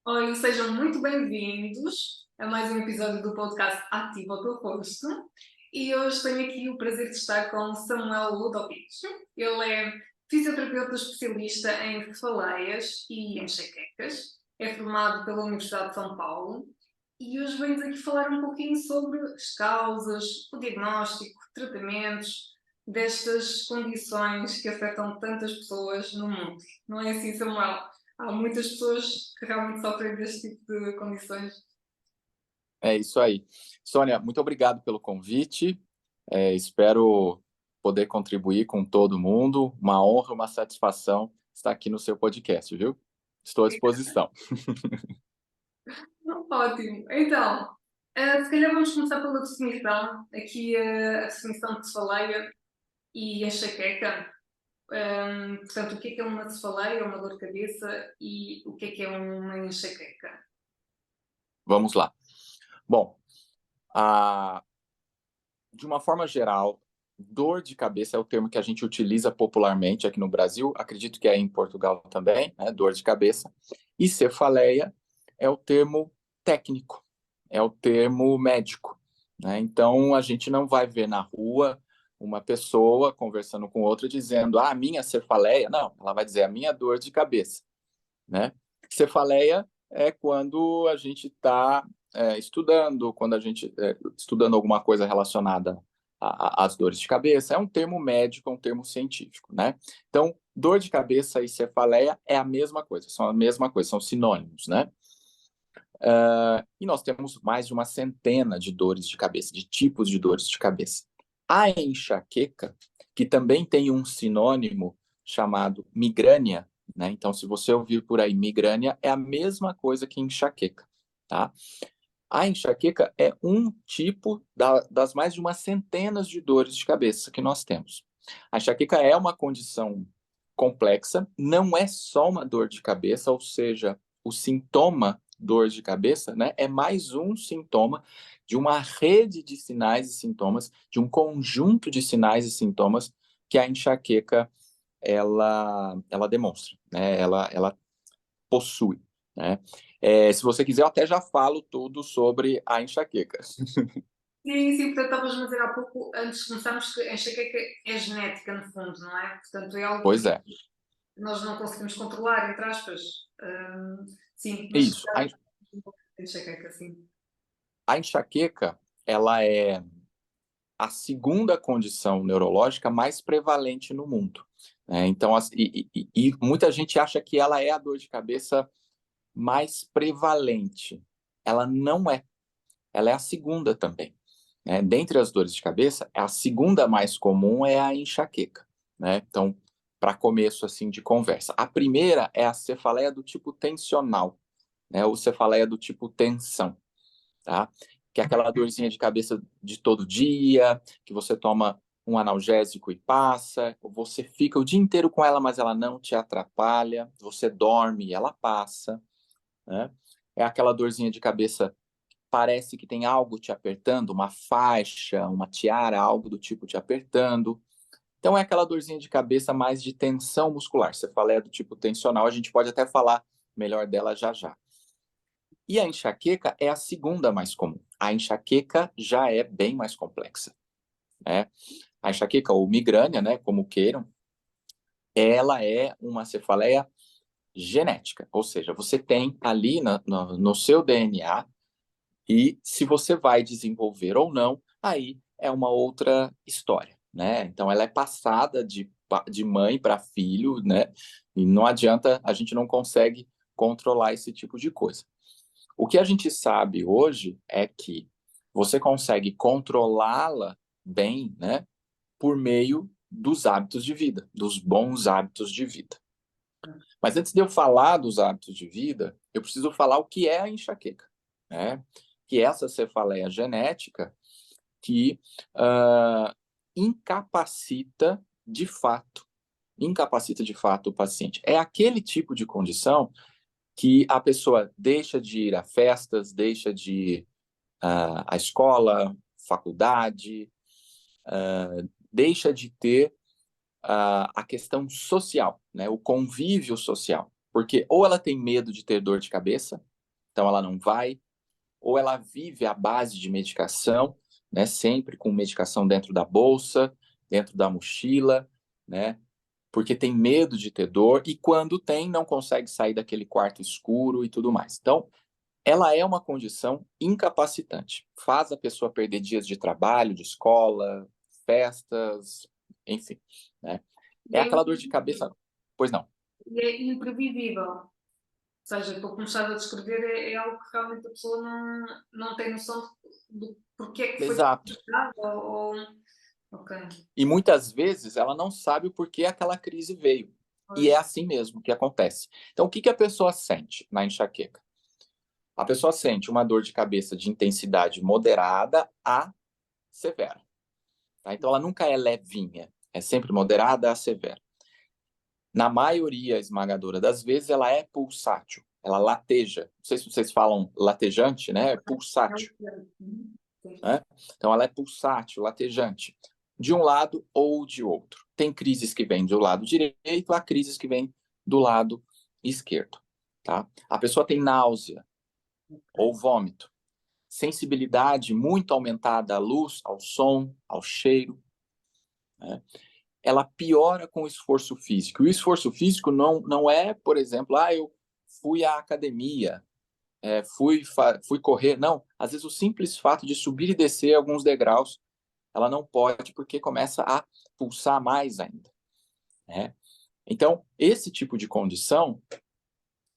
Oi, sejam muito bem-vindos a mais um episódio do podcast Ativa o Teu Rosto. E hoje tenho aqui o prazer de estar com Samuel Ludovic. Ele é fisioterapeuta especialista em cefaleias e enxaquecas. É formado pela Universidade de São Paulo. E hoje venho aqui falar um pouquinho sobre as causas, o diagnóstico, tratamentos destas condições que afetam tantas pessoas no mundo. Não é assim, Samuel? Há muitas pessoas que realmente sofrem deste tipo de condições. É isso aí. Sônia, muito obrigado pelo convite. Espero poder contribuir com todo mundo. Uma honra, uma satisfação estar aqui no seu podcast, viu? Estou à disposição. Ótimo. Então, se calhar vamos começar pela definição. Aqui a definição de cefaleia e enxaqueca. Portanto, o que é uma cefaleia, uma dor de cabeça e o que é uma enxaqueca? Vamos lá. Bom, a- de uma forma geral, dor de cabeça é o termo que a gente utiliza popularmente aqui no Brasil. Acredito que é em Portugal também, né? Dor de cabeça. E cefaleia é o termo técnico, é o termo médico, né? Então, a gente não vai ver na rua uma pessoa conversando com outra dizendo, ah, minha cefaleia. Não, ela vai dizer a minha dor de cabeça, né? Cefaleia é quando a gente está estudando, quando a gente estudando alguma coisa relacionada às dores de cabeça. É um termo médico, é um termo científico, né? Então, dor de cabeça e cefaleia é a mesma coisa, são a mesma coisa, são sinônimos, né? E nós temos mais de uma centena de dores de cabeça, de tipos de dores de cabeça. A enxaqueca, que também tem um sinônimo chamado migrânia, né? Então, se você ouvir por aí migrânia, é a mesma coisa que enxaqueca, tá? A enxaqueca é um tipo das mais de uma centena de dores de cabeça que nós temos. A enxaqueca é uma condição complexa, não é só uma dor de cabeça, ou seja, o sintoma dor de cabeça, né, é mais um sintoma de uma rede de sinais e sintomas, de um conjunto de sinais e sintomas que a enxaqueca ela demonstra, né, ela possui, né. Se você quiser, eu até já falo tudo sobre a enxaqueca. Sim, sim, portanto, estavas a dizer há pouco, antes de começarmos, que a enxaqueca é genética, no fundo, não é? Portanto, é algo Pois que é, nós não conseguimos controlar, entre aspas. Sim, é mas isso. enxaqueca, sim. A enxaqueca, ela é a segunda condição neurológica mais prevalente no mundo, né? Então, e muita gente acha que ela é a dor de cabeça mais prevalente. Ela não é. Ela é a segunda também, né? Dentre as dores de cabeça, a segunda mais comum é a enxaqueca, né? Então, para começo assim de conversa, a primeira é a cefaleia do tipo tensional, né? Ou cefaleia do tipo tensão, tá? Que é aquela dorzinha de cabeça de todo dia, que você toma um analgésico e passa, você fica o dia inteiro com ela, mas ela não te atrapalha, você dorme e ela passa, né? É aquela dorzinha de cabeça, parece que tem algo te apertando, uma faixa, uma tiara, algo do tipo te apertando. Então é aquela dorzinha de cabeça mais de tensão muscular. Você fala é do tipo tensional, a gente pode até falar melhor dela já já. E a enxaqueca é a segunda mais comum. A enxaqueca já é bem mais complexa, né? A enxaqueca ou migrânia, né, como queiram, ela é uma cefaleia genética, ou seja, você tem ali no seu DNA e se você vai desenvolver ou não, aí é uma outra história, né? Então ela é passada de mãe para filho, né? E não adianta, a gente não consegue controlar esse tipo de coisa. O que a gente sabe hoje é que você consegue controlá-la bem, né, por meio dos hábitos de vida, dos bons hábitos de vida. Mas antes de eu falar dos hábitos de vida, eu preciso falar o que é a enxaqueca, né? Que é essa cefaleia genética que uh, incapacita de fato, incapacita de fato o paciente. É aquele tipo de condição que a pessoa deixa de ir a festas, deixa de ir à escola, faculdade, deixa de ter a questão social, né? O convívio social. Porque ou ela tem medo de ter dor de cabeça, então ela não vai, ou ela vive à base de medicação, né, sempre com medicação dentro da bolsa, dentro da mochila, né, porque tem medo de ter dor, e quando tem, não consegue sair daquele quarto escuro e tudo mais. Então, ela é uma condição incapacitante. Faz a pessoa perder dias de trabalho, de escola, festas, enfim, né? E É é aquela dor de cabeça. Pois não. imprevisível. Ou seja, para começar a descrever, é algo que realmente a pessoa não tem noção do porquê é que foi Exato. diagnosticado. Ok. E muitas vezes ela não sabe o porquê aquela crise veio. E é Pois. assim mesmo que acontece. Então, o que a pessoa sente na enxaqueca? A pessoa sente uma dor de cabeça de intensidade moderada a severa. Tá? Então, ela nunca é levinha, é sempre moderada a severa. Na maioria esmagadora das vezes, ela é pulsátil, ela lateja. Não sei se vocês falam latejante, né? É pulsátil. Né? Então, ela é pulsátil, latejante, de um lado ou de outro. Tem crises que vêm do lado direito, há crises que vêm do lado esquerdo. Tá? A pessoa tem náusea ou vômito, sensibilidade muito aumentada à luz, ao som, ao cheiro. Né? Ela piora com o esforço físico. O esforço físico não é, por exemplo, eu fui à academia, fui correr. Não, às vezes o simples fato de subir e descer alguns degraus, ela não pode porque começa a pulsar mais ainda. Né? Então, esse tipo de condição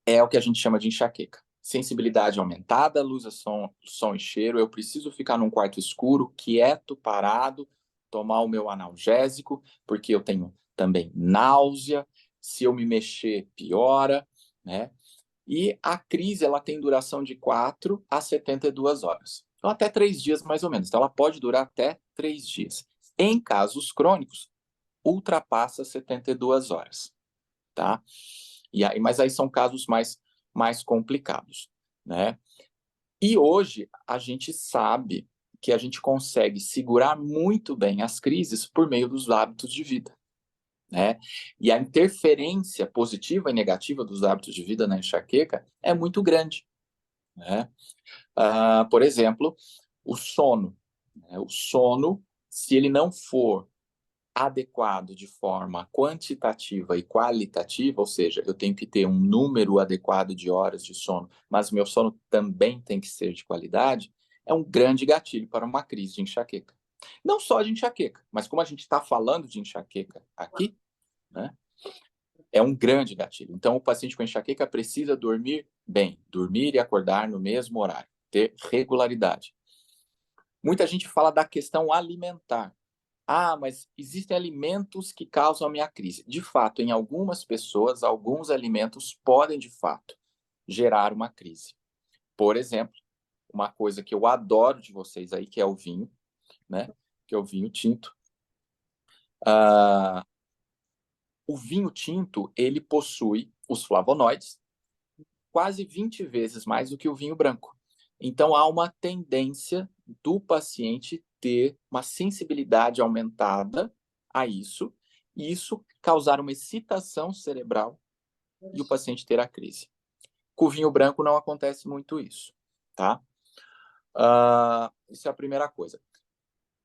é o que a gente chama de enxaqueca. Sensibilidade aumentada, luz, som e cheiro. Eu preciso ficar num quarto escuro, quieto, parado, tomar o meu analgésico, porque eu tenho também náusea. Se eu me mexer, piora, né? E a crise ela tem duração de 4 a 72 horas. Então, até 3 dias, mais ou menos. Então, ela pode durar até 3 dias. Em casos crônicos, ultrapassa 72 horas, tá? Mas aí são casos mais complicados, né? E hoje a gente sabe que a gente consegue segurar muito bem as crises por meio dos hábitos de vida, né? E a interferência positiva e negativa dos hábitos de vida na enxaqueca é muito grande, né? Por exemplo, o sono. Né? O sono, se ele não for adequado de forma quantitativa e qualitativa, ou seja, eu tenho que ter um número adequado de horas de sono, mas o meu sono também tem que ser de qualidade, é um grande gatilho para uma crise de enxaqueca. Não só de enxaqueca, mas como a gente está falando de enxaqueca aqui, né, é um grande gatilho. Então, o paciente com enxaqueca precisa dormir bem, dormir e acordar no mesmo horário, ter regularidade. Muita gente fala da questão alimentar. Mas existem alimentos que causam a minha crise. De fato, em algumas pessoas, alguns alimentos podem, de fato, gerar uma crise. Por exemplo, uma coisa que eu adoro de vocês aí, que é o vinho, né? Que é o vinho tinto. Ah, o vinho tinto, ele possui os flavonoides, quase 20 vezes mais do que o vinho branco. Então, há uma tendência do paciente ter uma sensibilidade aumentada a isso, e isso causar uma excitação cerebral e o paciente ter a crise. Com o vinho branco não acontece muito isso, tá? Isso é a primeira coisa.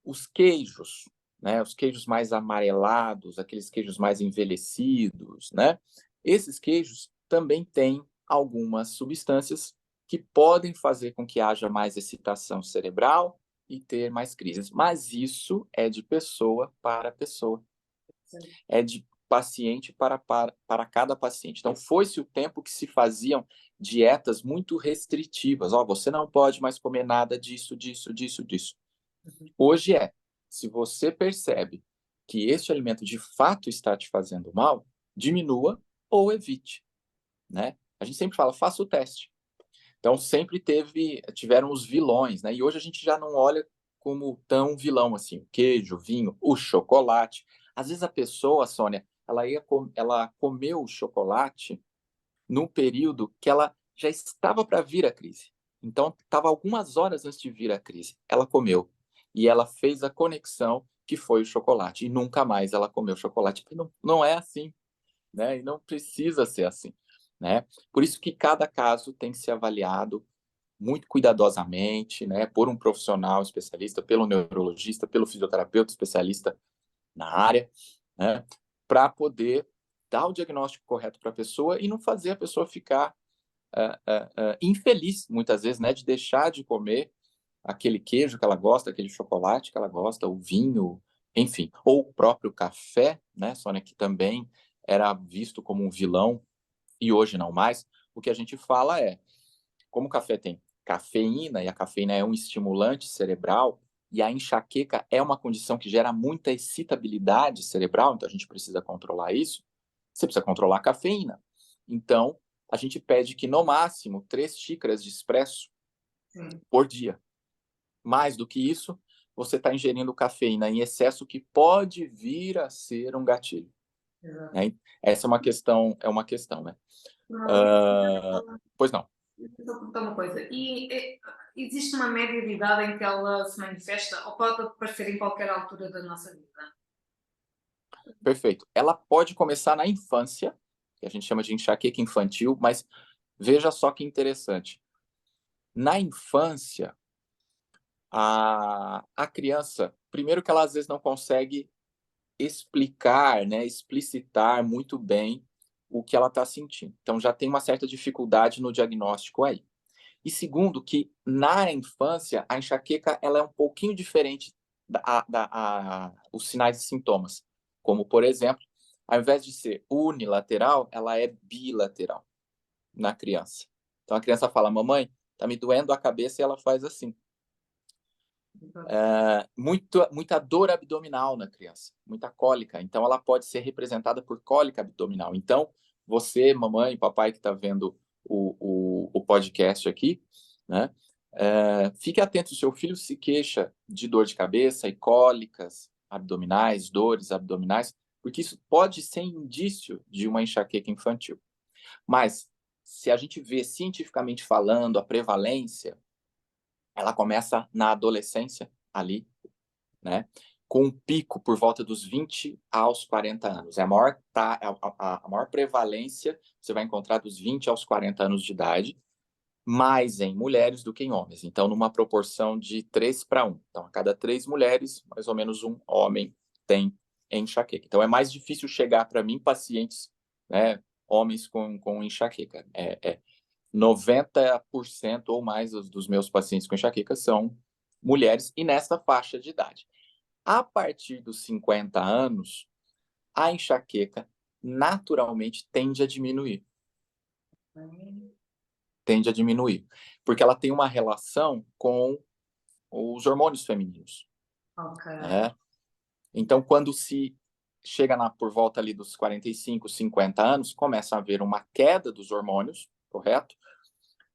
Os queijos, né? Os queijos mais amarelados, aqueles queijos mais envelhecidos, né? Esses queijos também têm algumas substâncias que podem fazer com que haja mais excitação cerebral e ter mais crises. Mas isso é de pessoa para pessoa. É de paciente para cada paciente. Então, foi-se o tempo que se faziam dietas muito restritivas. Você não pode mais comer nada disso, disso, disso, disso. Hoje se você percebe que este alimento de fato está te fazendo mal, diminua ou evite, né? A gente sempre fala, faça o teste. Então, sempre tiveram os vilões, né? E hoje a gente já não olha como tão vilão assim, o queijo, o vinho, o chocolate. Às vezes a pessoa, Sônia, ela comeu o chocolate num período que ela já estava para vir a crise. Então, estava algumas horas antes de vir a crise. Ela comeu e ela fez a conexão que foi o chocolate. E nunca mais ela comeu chocolate. Não é assim, né? E não precisa ser assim. né? Por isso que cada caso tem que ser avaliado muito cuidadosamente, né, por um profissional especialista, pelo neurologista, pelo fisioterapeuta especialista na área, né, para poder dar o diagnóstico correto para a pessoa e não fazer a pessoa ficar infeliz, muitas vezes, né, de deixar de comer aquele queijo que ela gosta, aquele chocolate que ela gosta, o vinho, enfim, ou o próprio café, né, Sônia, que também era visto como um vilão e hoje não mais. O que a gente fala é, como o café tem cafeína, e a cafeína é um estimulante cerebral, e a enxaqueca é uma condição que gera muita excitabilidade cerebral, então a gente precisa controlar isso, você precisa controlar a cafeína. Então, a gente pede que, no máximo, 3 xícaras de expresso por dia. Mais do que isso, você está ingerindo cafeína em excesso que pode vir a ser um gatilho. Né? Essa é uma questão, né? Pois não. Vou perguntar uma coisa. Existe uma média de idade em que ela se manifesta ou pode aparecer em qualquer altura da nossa vida? Perfeito. Ela pode começar na infância, que a gente chama de enxaqueca infantil, mas veja só que interessante. Na infância, a criança, primeiro que ela às vezes não consegue explicar, né, explicitar muito bem o que ela está sentindo. Então já tem uma certa dificuldade no diagnóstico aí. E segundo, que na infância a enxaqueca ela é um pouquinho diferente os sinais e sintomas. Como, por exemplo, ao invés de ser unilateral, ela é bilateral na criança. Então a criança fala, mamãe, tá me doendo a cabeça, e ela faz assim. Muita dor abdominal na criança, muita cólica. Então, ela pode ser representada por cólica abdominal. Então, você, mamãe, papai que está vendo o podcast aqui, né? Fique atento, se o seu filho se queixa de dor de cabeça e cólicas abdominais, dores abdominais, porque isso pode ser indício de uma enxaqueca infantil. Mas, se a gente vê cientificamente falando a prevalência, ela começa na adolescência ali, né? Com um pico por volta dos 20 aos 40 anos. É a maior prevalência você vai encontrar dos 20 aos 40 anos de idade, mais em mulheres do que em homens. Então, numa proporção de 3 para 1. Então, a cada 3 mulheres, mais ou menos um homem tem enxaqueca. Então, é mais difícil chegar para mim pacientes, né, homens com enxaqueca. 90% ou mais dos meus pacientes com enxaqueca são mulheres e nessa faixa de idade. A partir dos 50 anos, a enxaqueca naturalmente tende a diminuir. Tende a diminuir. Porque ela tem uma relação com os hormônios femininos. Ok. Né? Então, quando se chega por volta ali dos 45, 50 anos, começa a haver uma queda dos hormônios, correto?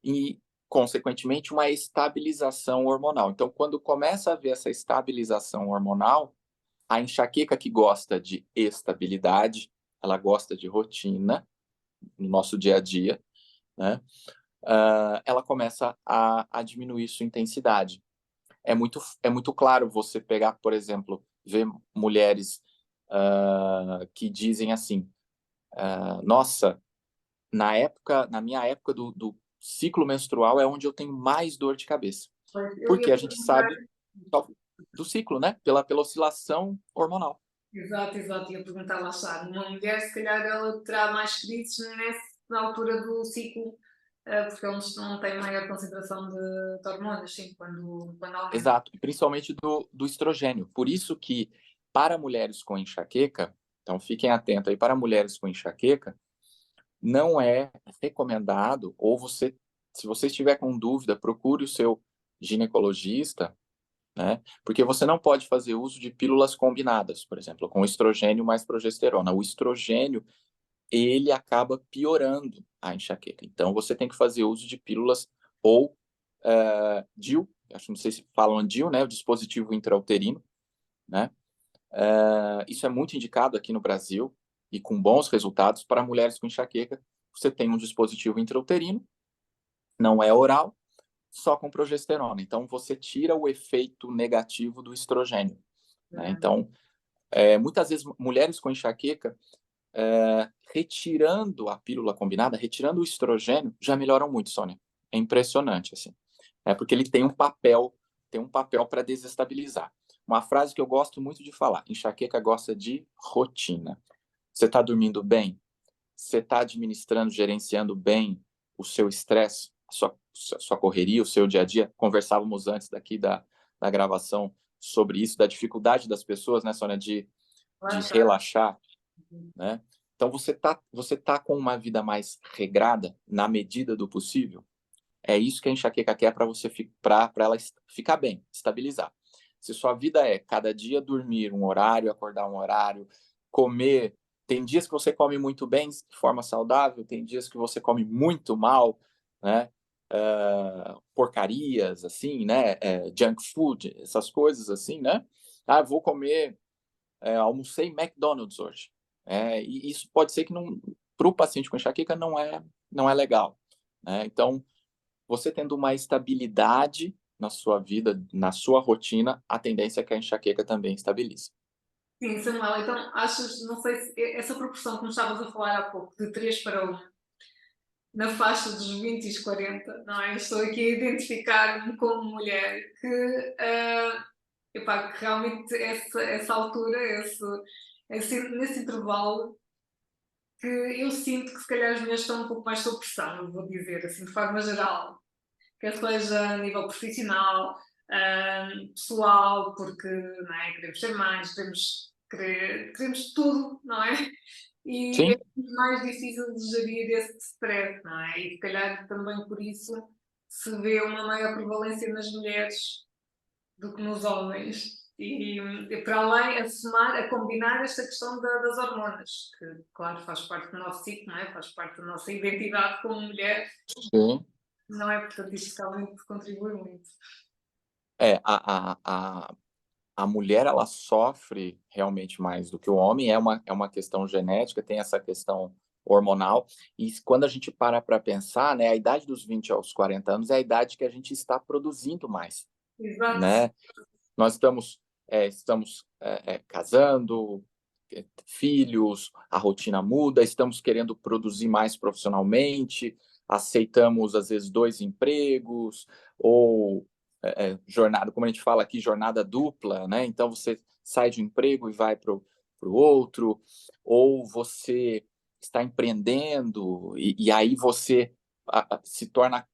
E, consequentemente, uma estabilização hormonal. Então, quando começa a haver essa estabilização hormonal, a enxaqueca que gosta de estabilidade, ela gosta de rotina no nosso dia a dia, né? Ela começa a diminuir sua intensidade. É muito claro você pegar, por exemplo, ver mulheres que dizem assim, nossa, na minha época do ciclo menstrual é onde eu tenho mais dor de cabeça. Eu Porque ia a gente perguntar. sabe do ciclo, né? Pela oscilação hormonal. Exato, exato. Ia perguntar, lá está. Uma mulher, se calhar, ela terá mais crises na altura do ciclo, porque eles não têm maior concentração de hormonas, sim, quando aumenta. Exato, principalmente do estrogênio. Por isso que, para mulheres com enxaqueca, então fiquem atentos aí, para mulheres com enxaqueca, não é recomendado, ou se você estiver com dúvida, procure o seu ginecologista, né? Porque você não pode fazer uso de pílulas combinadas, por exemplo, com estrogênio mais progesterona. O estrogênio, ele acaba piorando a enxaqueca. Então, você tem que fazer uso de pílulas ou DIU, acho que não sei se falam DIU, né? O dispositivo intrauterino, né? Isso é muito indicado aqui no Brasil e com bons resultados para mulheres com enxaqueca. Você tem um dispositivo intrauterino, não é oral, só com progesterona. Então, você tira o efeito negativo do estrogênio. Né? Então, muitas vezes, mulheres com enxaqueca retirando a pílula combinada, retirando o estrogênio, já melhoram muito, Sônia. É impressionante, assim. Porque ele tem um papel para desestabilizar. Uma frase que eu gosto muito de falar: enxaqueca gosta de rotina. Você está dormindo bem? Você está administrando, gerenciando bem o seu estresse, a sua correria, o seu dia a dia? Conversávamos antes daqui da gravação sobre isso, da dificuldade das pessoas, né, Sônia, de relaxar, né? Então, você tá com uma vida mais regrada, na medida do possível? É isso que a enxaqueca quer para ela ficar bem, estabilizar. Se sua vida é cada dia dormir um horário, acordar um horário, comer. Tem dias que você come muito bem, de forma saudável, tem dias que você come muito mal, né? Porcarias, assim, né? Junk food, essas coisas assim, né? Vou comer, almocei McDonald's hoje. E isso pode ser que para o paciente com enxaqueca não é legal, né? Então, você tendo uma estabilidade na sua vida, na sua rotina, a tendência é que a enxaqueca também estabilize. Sim, Samuel, então achas, não sei se essa proporção que nos estavas a falar há pouco, de 3 para 1, na faixa dos 20 e os 40, não é? Estou aqui a identificar-me como mulher epá, que realmente essa altura, nesse intervalo, que eu sinto que se calhar as mulheres estão um pouco mais sob pressão, vou dizer, assim, de forma geral, quer seja a nível profissional, pessoal, porque não é? Queremos ser mais, queremos tudo, não é? E é Sim, muito mais difícil de gerir esse stress, não é? E se calhar também por isso se vê uma maior prevalência nas mulheres do que nos homens. E para além, a combinar esta questão das hormonas, que, claro, faz parte do nosso ciclo, não é? Faz parte da nossa identidade como mulher, sim. não é? Portanto, isto realmente contribui muito. A mulher, ela sofre realmente mais do que o homem, é uma questão genética, tem essa questão hormonal, e quando a gente para pensar, né, a idade dos 20 aos 40 anos é a idade que a gente está produzindo mais, Exato, né? Nós estamos casando, filhos, a rotina muda, estamos querendo produzir mais profissionalmente, aceitamos, às vezes, 2 empregos, ou jornada, como a gente fala aqui, jornada dupla, né? Então, você sai de um emprego e vai para o outro, ou você está empreendendo, e aí você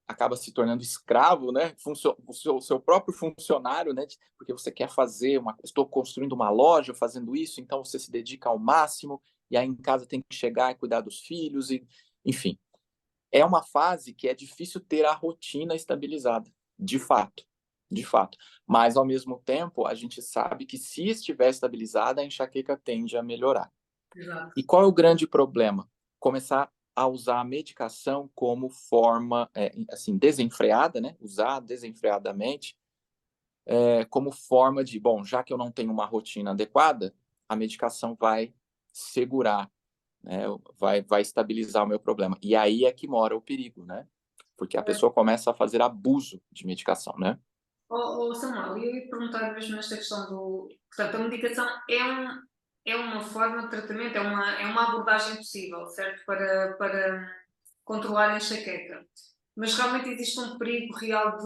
acaba se tornando escravo, né? O seu próprio funcionário, né? Porque você quer estou construindo uma loja, fazendo isso, então você se dedica ao máximo, e aí em casa tem que chegar e cuidar dos filhos, enfim. É uma fase que é difícil ter a rotina estabilizada, de fato, de fato. Mas, ao mesmo tempo, a gente sabe que se estiver estabilizada, a enxaqueca tende a melhorar. exato. E qual é o grande problema? Começar a usar a medicação como forma, assim, desenfreada, né? Usar desenfreadamente, como forma de, bom, já que eu não tenho uma rotina adequada, a medicação vai segurar, né? Vai estabilizar o meu problema. E aí é que mora o perigo, né? Porque a pessoa começa a fazer abuso de medicação, né? Samuel, eu ia perguntar mesmo nesta questão do. Portanto, a medicação é uma forma de tratamento, é uma abordagem possível, certo? Para controlar a enxaqueca. Mas realmente existe um perigo real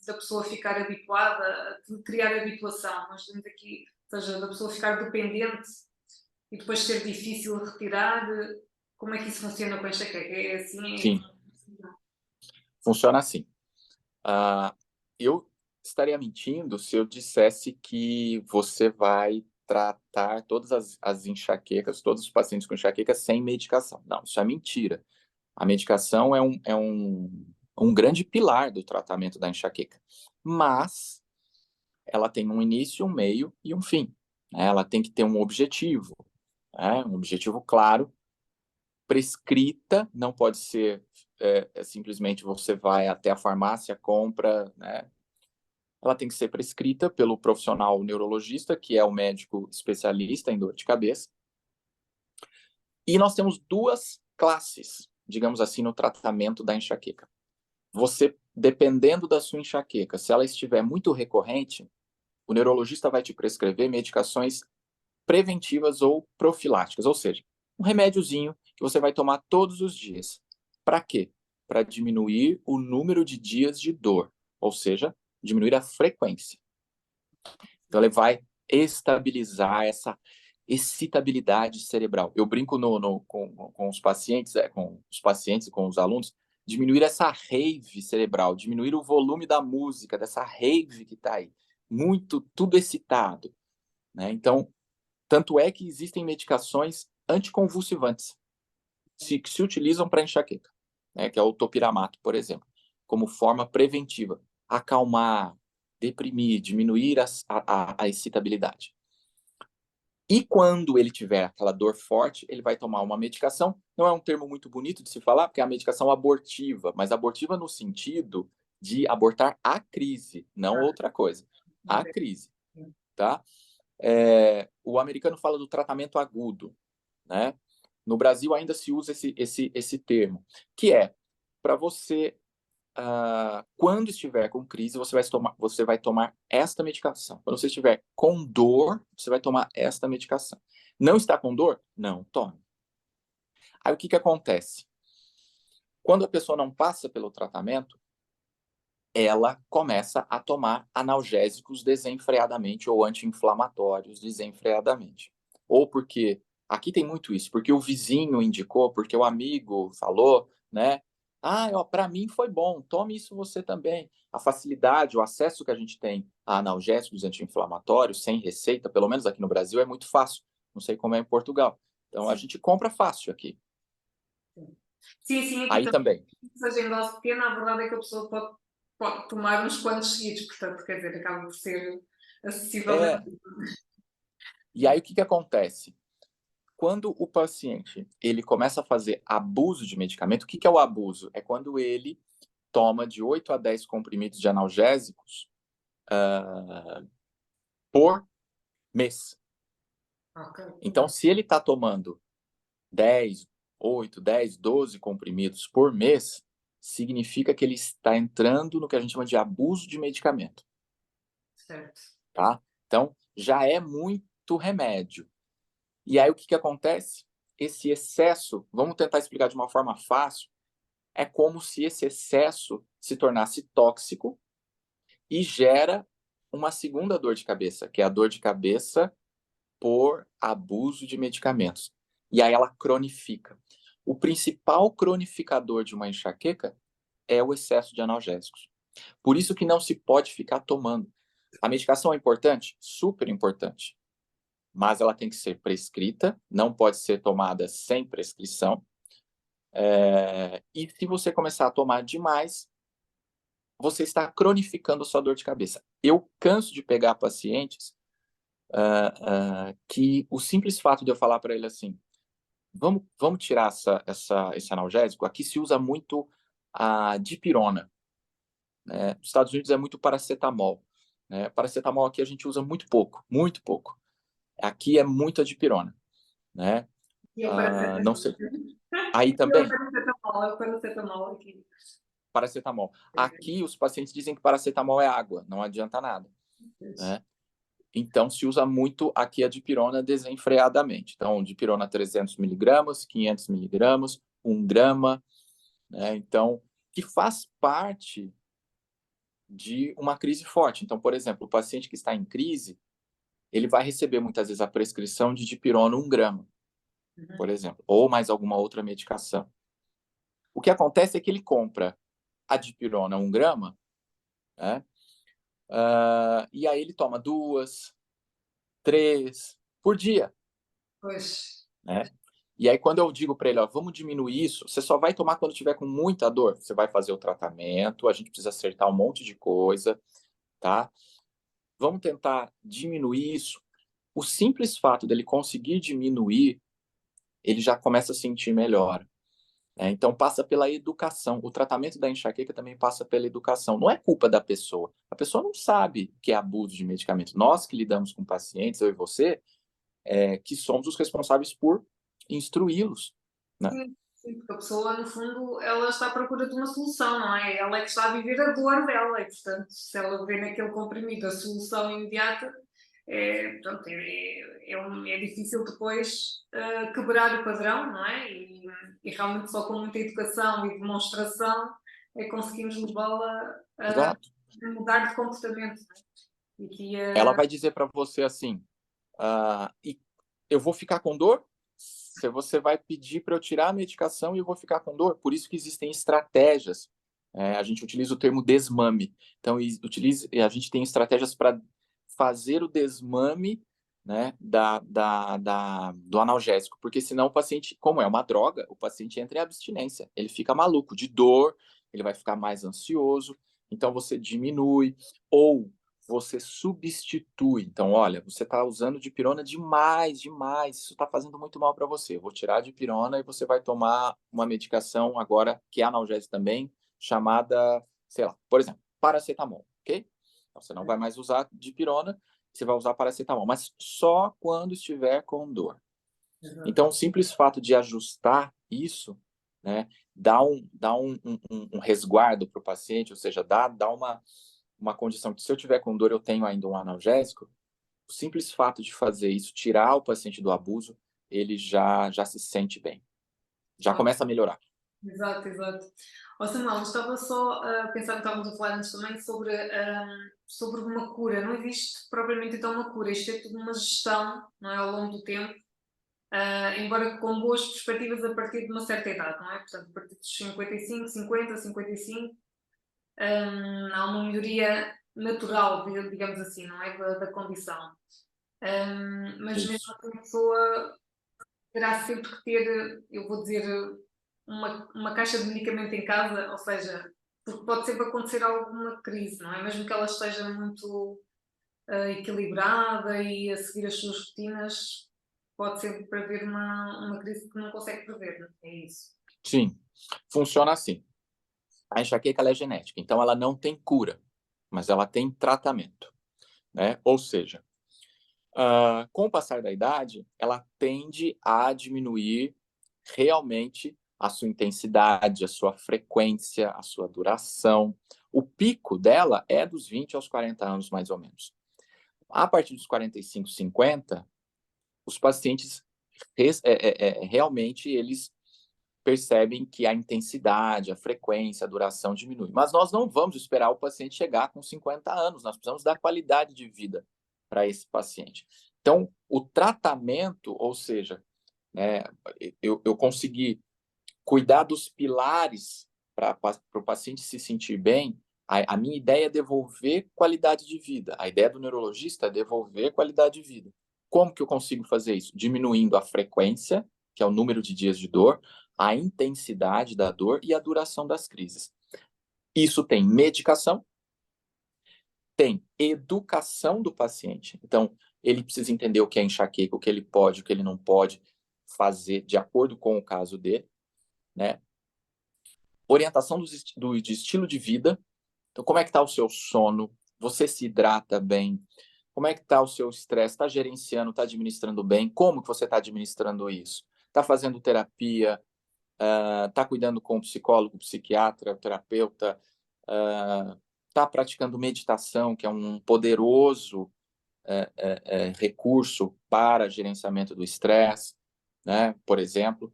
da pessoa ficar habituada, de criar habituação. Nós temos aqui, ou seja, da pessoa ficar dependente e depois ser difícil retirar. Como é que isso funciona com a enxaqueca? É assim? Sim, funciona assim. Eu estaria mentindo se eu dissesse que você vai tratar todas as enxaquecas, todos os pacientes com enxaqueca sem medicação. Não, isso é mentira. A medicação é um grande pilar do tratamento da enxaqueca. Mas ela tem um início, um meio e um fim, né? Ela tem que ter um objetivo, né? Um objetivo claro, prescrita, não pode ser simplesmente você vai até a farmácia, compra, né? Ela tem que ser prescrita pelo profissional neurologista, que é o médico especialista em dor de cabeça. E nós temos duas classes, digamos assim, no tratamento da enxaqueca. Você, dependendo da sua enxaqueca, se ela estiver muito recorrente, o neurologista vai te prescrever medicações preventivas ou profiláticas, ou seja, um remédiozinho que você vai tomar todos os dias. Para quê? Para diminuir o número de dias de dor, ou seja, diminuir a frequência. Então, ele vai estabilizar essa excitabilidade cerebral. Eu brinco com os pacientes, e com os alunos, diminuir essa rave cerebral, diminuir o volume da música, dessa rave que está aí. Muito, tudo excitado. Né? Então, tanto é que existem medicações anticonvulsivantes que se utilizam para enxaqueca, né? Que é o topiramato, por exemplo, como forma preventiva. Acalmar, deprimir, diminuir a excitabilidade. E quando ele tiver aquela dor forte, ele vai tomar uma medicação. Não é um termo muito bonito de se falar, porque é a medicação abortiva, mas abortiva no sentido de abortar a crise, não outra coisa. A crise, tá? O americano fala do tratamento agudo, né? No Brasil ainda se usa esse termo, que é para você, quando estiver com crise, você vai tomar esta medicação. Quando você estiver com dor, você vai tomar esta medicação. Não está com dor? Não tome. Aí o que acontece? Quando a pessoa não passa pelo tratamento, ela começa a tomar analgésicos desenfreadamente ou anti-inflamatórios desenfreadamente. Ou porque, aqui tem muito isso, porque o vizinho indicou, porque o amigo falou, né? Para mim foi bom, tome isso você também. A facilidade, o acesso que a gente tem a analgésicos anti-inflamatórios sem receita, pelo menos aqui no Brasil, é muito fácil. Não sei como é em Portugal. Então, a gente compra fácil aqui. Sim, aqui Aí também. seja em dose pequena, a verdade é que a pessoa pode tomar uns quantos seguidos, portanto, quer dizer, acaba por ser acessível. E aí o que acontece? Quando o paciente ele começa a fazer abuso de medicamento, o que é o abuso? É quando ele toma de 8 a 10 comprimidos de analgésicos por mês. Okay. Então, se ele está tomando 10, 8, 10, 12 comprimidos por mês, significa que ele está entrando no que a gente chama de abuso de medicamento. Certo. Tá? Então, já é muito remédio. E aí, o que acontece? Esse excesso, vamos tentar explicar de uma forma fácil, é como se esse excesso se tornasse tóxico e gera uma segunda dor de cabeça, que é a dor de cabeça por abuso de medicamentos. E aí ela cronifica. O principal cronificador de uma enxaqueca é o excesso de analgésicos. Por isso que não se pode ficar tomando. A medicação é importante? Super importante. Mas ela tem que ser prescrita, não pode ser tomada sem prescrição. E se você começar a tomar demais, você está cronificando a sua dor de cabeça. Eu canso de pegar pacientes que o simples fato de eu falar para ele assim, vamos tirar esse analgésico, aqui se usa muito a dipirona. Né? Nos Estados Unidos é muito paracetamol. Né? Paracetamol aqui a gente usa muito pouco, muito pouco. Aqui é muito a dipirona. Né? Não sei. Aí também? Paracetamol aqui. Paracetamol. Aqui os pacientes dizem que paracetamol é água, não adianta nada. Né? Então se usa muito aqui a dipirona desenfreadamente. Então, dipirona 300 miligramas, 500 miligramas, 1 grama. Né? Então, que faz parte de uma crise forte. Então, por exemplo, o paciente que está em crise, ele vai receber muitas vezes a prescrição de dipirona 1 grama, por exemplo, ou mais alguma outra medicação. O que acontece é que ele compra a dipirona 1 grama, né? E aí ele toma 2, 3 por dia. Pois. Né? E aí quando eu digo para ele, ó, vamos diminuir isso, você só vai tomar quando tiver com muita dor. Você vai fazer o tratamento, a gente precisa acertar um monte de coisa, tá? Vamos tentar diminuir isso. O simples fato dele conseguir diminuir, ele já começa a sentir melhor. Né? Então, passa pela educação. O tratamento da enxaqueca também passa pela educação. Não é culpa da pessoa. A pessoa não sabe que é abuso de medicamento. Nós que lidamos com pacientes, eu e você, que somos os responsáveis por instruí-los. Né? Sim, porque a pessoa, no fundo, ela está à procura de uma solução, não é? Ela é que está a viver a dor dela, e portanto, se ela vê naquele comprimido a solução imediata, pronto, é difícil depois quebrar o padrão, não é? E realmente só com muita educação e demonstração é que conseguimos levá-la a Exato. mudar de comportamento. Não é? E que, Ela vai dizer para você assim, e eu vou ficar com dor? Se você vai pedir para eu tirar a medicação e eu vou ficar com dor? Por isso que existem estratégias. A gente utiliza o termo desmame. Então, a gente tem estratégias para fazer o desmame, né, do analgésico, porque senão o paciente, como é uma droga, o paciente entra em abstinência, ele fica maluco de dor, ele vai ficar mais ansioso, então você diminui, ou você substitui. Então, olha, você está usando dipirona demais, demais, isso está fazendo muito mal para você. Eu vou tirar a dipirona e você vai tomar uma medicação agora, que é analgésica também, chamada, sei lá, por exemplo, paracetamol, ok? Então, você não vai mais usar dipirona, você vai usar paracetamol, mas só quando estiver com dor. Então, o simples fato de ajustar isso, né, dá um resguardo para o paciente, ou seja, dá uma condição que se eu tiver com dor, eu tenho ainda um analgésico, o simples fato de fazer isso, tirar o paciente do abuso, ele já se sente bem, já começa a melhorar. Exato, exato. Ó Samuel, estava só a pensar, estávamos a falar antes também sobre uma cura. Não existe propriamente então uma cura, isto é tudo uma gestão, não é, ao longo do tempo, embora com boas perspectivas a partir de uma certa idade, não é? Portanto, a partir dos 55, 50, 55, há uma melhoria natural, digamos assim, não é? Da condição. Mas mesmo Isso. assim a pessoa terá sempre que ter, eu vou dizer, uma caixa de medicamento em casa, ou seja, porque pode sempre acontecer alguma crise, não é? Mesmo que ela esteja muito equilibrada e a seguir as suas rotinas, pode sempre haver uma crise que não consegue prever, não é? É isso. Sim, funciona assim. A enxaqueca ela é genética, então ela não tem cura, mas ela tem tratamento, né? Ou seja, com o passar da idade, ela tende a diminuir realmente a sua intensidade, a sua frequência, a sua duração. O pico dela é dos 20 aos 40 anos, mais ou menos. A partir dos 45, 50, os pacientes realmente eles percebem que a intensidade, a frequência, a duração diminui. Mas nós não vamos esperar o paciente chegar com 50 anos, nós precisamos dar qualidade de vida para esse paciente. Então, o tratamento, ou seja, né, eu consegui cuidar dos pilares para o paciente se sentir bem. A minha ideia é devolver qualidade de vida. A ideia do neurologista é devolver qualidade de vida. Como que eu consigo fazer isso? Diminuindo a frequência, que é o número de dias de dor, a intensidade da dor e a duração das crises. Isso tem medicação, tem educação do paciente. Então, ele precisa entender o que é enxaqueca, o que ele pode, o que ele não pode fazer de acordo com o caso dele, né? Orientação de estilo de vida. Então, como é que está o seu sono? Você se hidrata bem? Como é que está o seu estresse? Está gerenciando, está administrando bem? Como que você está administrando isso? Está fazendo terapia? Está cuidando com o psicólogo, psiquiatra, terapeuta? Está praticando meditação, que é um poderoso recurso para gerenciamento do estresse, né? Por exemplo,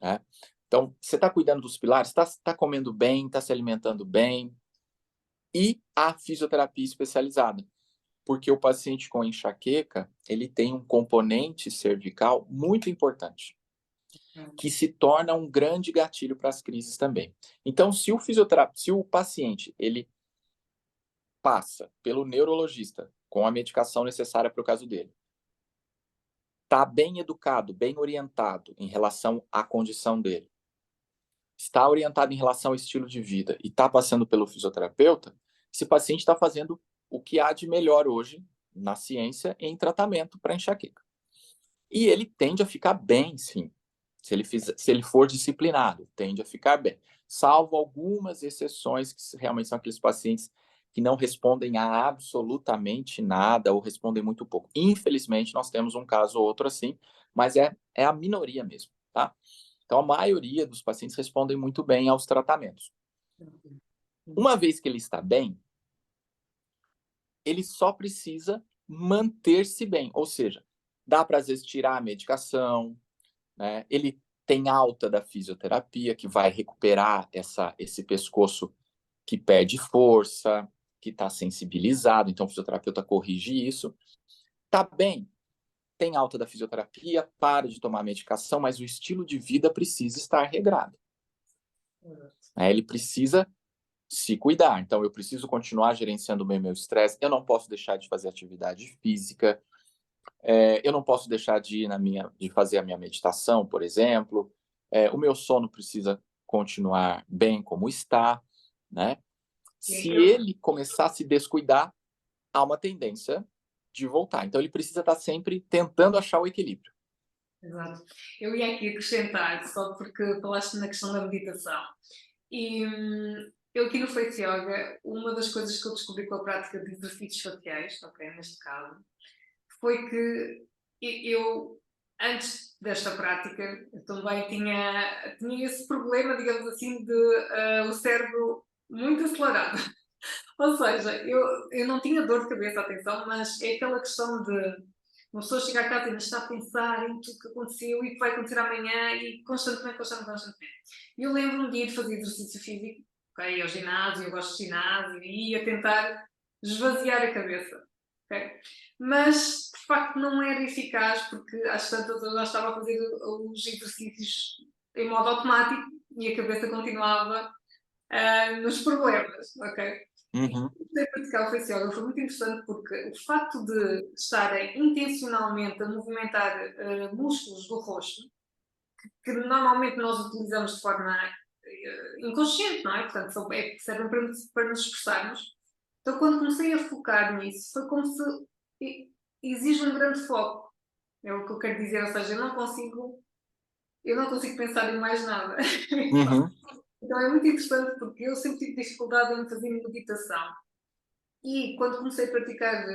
né? Então, você está cuidando dos pilares, está comendo bem, está se alimentando bem, e a fisioterapia especializada, porque o paciente com enxaqueca, ele tem um componente cervical muito importante, que se torna um grande gatilho para as crises também. Então, se o paciente, ele passa pelo neurologista com a medicação necessária para o caso dele, está bem educado, bem orientado em relação à condição dele, está orientado em relação ao estilo de vida e está passando pelo fisioterapeuta, esse paciente está fazendo o que há de melhor hoje na ciência em tratamento para enxaqueca. E ele tende a ficar bem, sim. Se ele for disciplinado, tende a ficar bem. Salvo algumas exceções, que realmente são aqueles pacientes que não respondem a absolutamente nada ou respondem muito pouco. Infelizmente, nós temos um caso ou outro assim, mas é a minoria mesmo, tá? Então, a maioria dos pacientes respondem muito bem aos tratamentos. Uma vez que ele está bem, ele só precisa manter-se bem. Ou seja, dá para, às vezes, tirar a medicação, né? Ele tem alta da fisioterapia, que vai recuperar esse pescoço que perde força, que está sensibilizado, então o fisioterapeuta corrige isso. Tá bem, tem alta da fisioterapia, para de tomar medicação, mas o estilo de vida precisa estar regrado. Ele precisa se cuidar. Então, eu preciso continuar gerenciando bem meu estresse, eu não posso deixar de fazer atividade física, eu não posso deixar de fazer a minha meditação, por exemplo, o meu sono precisa continuar bem como está, né? Se ele começar a se descuidar, há uma tendência de voltar. Então, ele precisa estar sempre tentando achar o equilíbrio. Exato. Eu ia aqui acrescentar, só porque falaste na questão da meditação. E eu aqui no Face Yoga, uma das coisas que eu descobri com a prática de exercícios faciais, ok, neste caso, foi que eu, antes desta prática, eu também tinha esse problema, digamos assim, de o cérebro muito acelerado. Ou seja, eu não tinha dor de cabeça, atenção, mas é aquela questão de uma pessoa chegar a casa e ainda está a pensar em tudo que aconteceu e que vai acontecer amanhã e constantemente. E eu lembro-me de ir fazer exercício físico, ok, ao ginásio, eu gosto de ginásio, e ia tentar esvaziar a cabeça, ok? Mas, de facto, não era eficaz porque às tantas eu já estava a fazer os exercícios em modo automático e a cabeça continuava nos problemas, ok? Uhum. E praticar o Face Yoga foi muito interessante porque o facto de estarem intencionalmente a movimentar músculos do rosto, que normalmente nós utilizamos de forma inconsciente, não é? Portanto, servem para nos expressarmos. Então, quando comecei a focar nisso, foi como se exige um grande foco. É o que eu quero dizer, ou seja, eu não consigo pensar em mais nada. Uhum. Então é muito interessante porque eu sempre tive dificuldade em fazer meditação. E quando comecei a praticar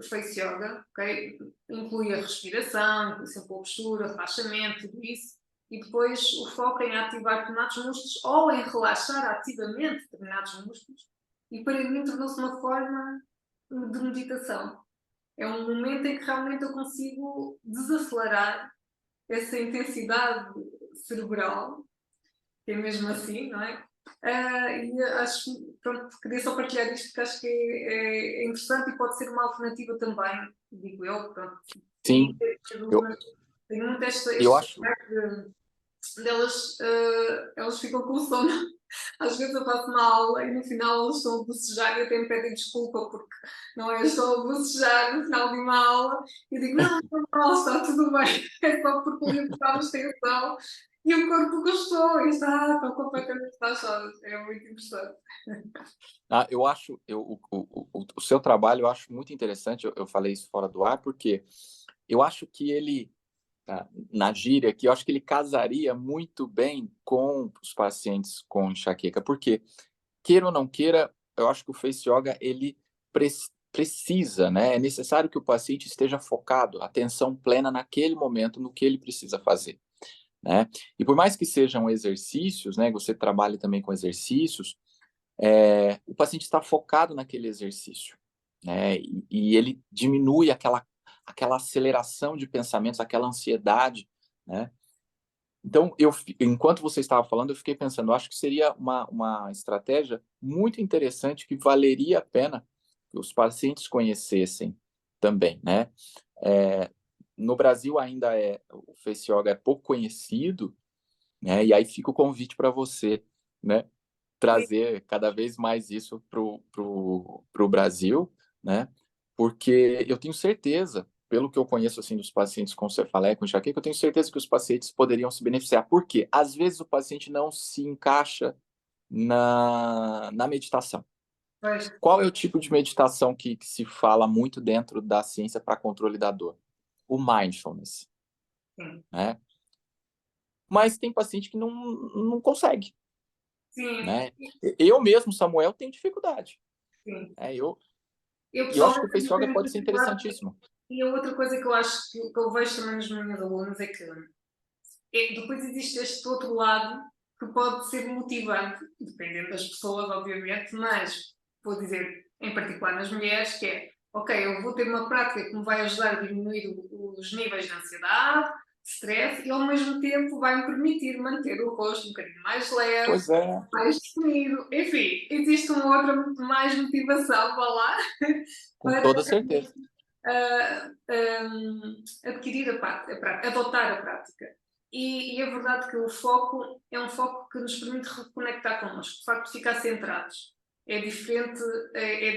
Face Yoga, okay, inclui a respiração, inclui sempre a postura, relaxamento, tudo isso, e depois o foco em ativar determinados músculos ou em relaxar ativamente determinados músculos, e para mim tornou-se uma forma de meditação. É um momento em que realmente eu consigo desacelerar essa intensidade cerebral, que é mesmo assim, não é? E acho, pronto, queria só partilhar isto porque acho que é interessante e pode ser uma alternativa também, digo eu, pronto. Sim, eu, Tenho muito eu este acho. delas, elas ficam com sono. Às vezes eu faço uma aula e no final elas estão a bocejar e até me pedem desculpa porque não é só a bocejar no final de uma aula e eu digo, não, não, está tudo bem, é só porque o livro está na extensão e o corpo gostou e estão completamente relaxadas. É muito interessante. Eu acho, o seu trabalho eu acho muito interessante, eu falei isso fora do ar, porque eu acho que ele, na gíria aqui, eu acho que ele casaria muito bem com os pacientes com enxaqueca, porque, queira ou não queira, eu acho que o Face Yoga, ele precisa, né? É necessário que o paciente esteja focado, atenção plena naquele momento, no que ele precisa fazer, né? E por mais que sejam exercícios, né? Você trabalhe também com exercícios, o paciente está focado naquele exercício, né? E ele diminui aquela aceleração de pensamentos, aquela ansiedade, né? Então, enquanto você estava falando, eu fiquei pensando, eu acho que seria uma estratégia muito interessante que valeria a pena que os pacientes conhecessem também, né? No Brasil ainda o Face Yoga é pouco conhecido, né? E aí fica o convite para você, né? Trazer cada vez mais isso pro Brasil, né? Porque eu tenho certeza, pelo que eu conheço assim dos pacientes com cefaleia, com enxaqueca, eu tenho certeza que os pacientes poderiam se beneficiar. Por quê? Às vezes o paciente não se encaixa na meditação. Pois, Qual é o tipo de meditação que se fala muito dentro da ciência para controle da dor? O mindfulness, sim. né? Mas tem paciente que não consegue, Sim, né? Eu mesmo, Samuel, tenho dificuldade. sim. Eu, Eu eu acho que o pessoalmente Face também Yoga tenho pode ser dificuldade. interessantíssimo. E a outra coisa que eu acho que eu vejo também nos meus alunos é que depois existe este outro lado que pode ser motivante, dependendo das pessoas, obviamente, mas vou dizer em particular nas mulheres, que é, ok, eu vou ter uma prática que me vai ajudar a diminuir os níveis de ansiedade, de stress, e ao mesmo tempo vai-me permitir manter o rosto um bocadinho mais leve, Pois é, mais definido. Enfim, existe uma outra mais motivação, vá lá, com para toda certeza. adquirir a prática, adotar a prática. E é verdade que o foco é um foco que nos permite reconectar connosco, de facto ficar centrados. É diferente,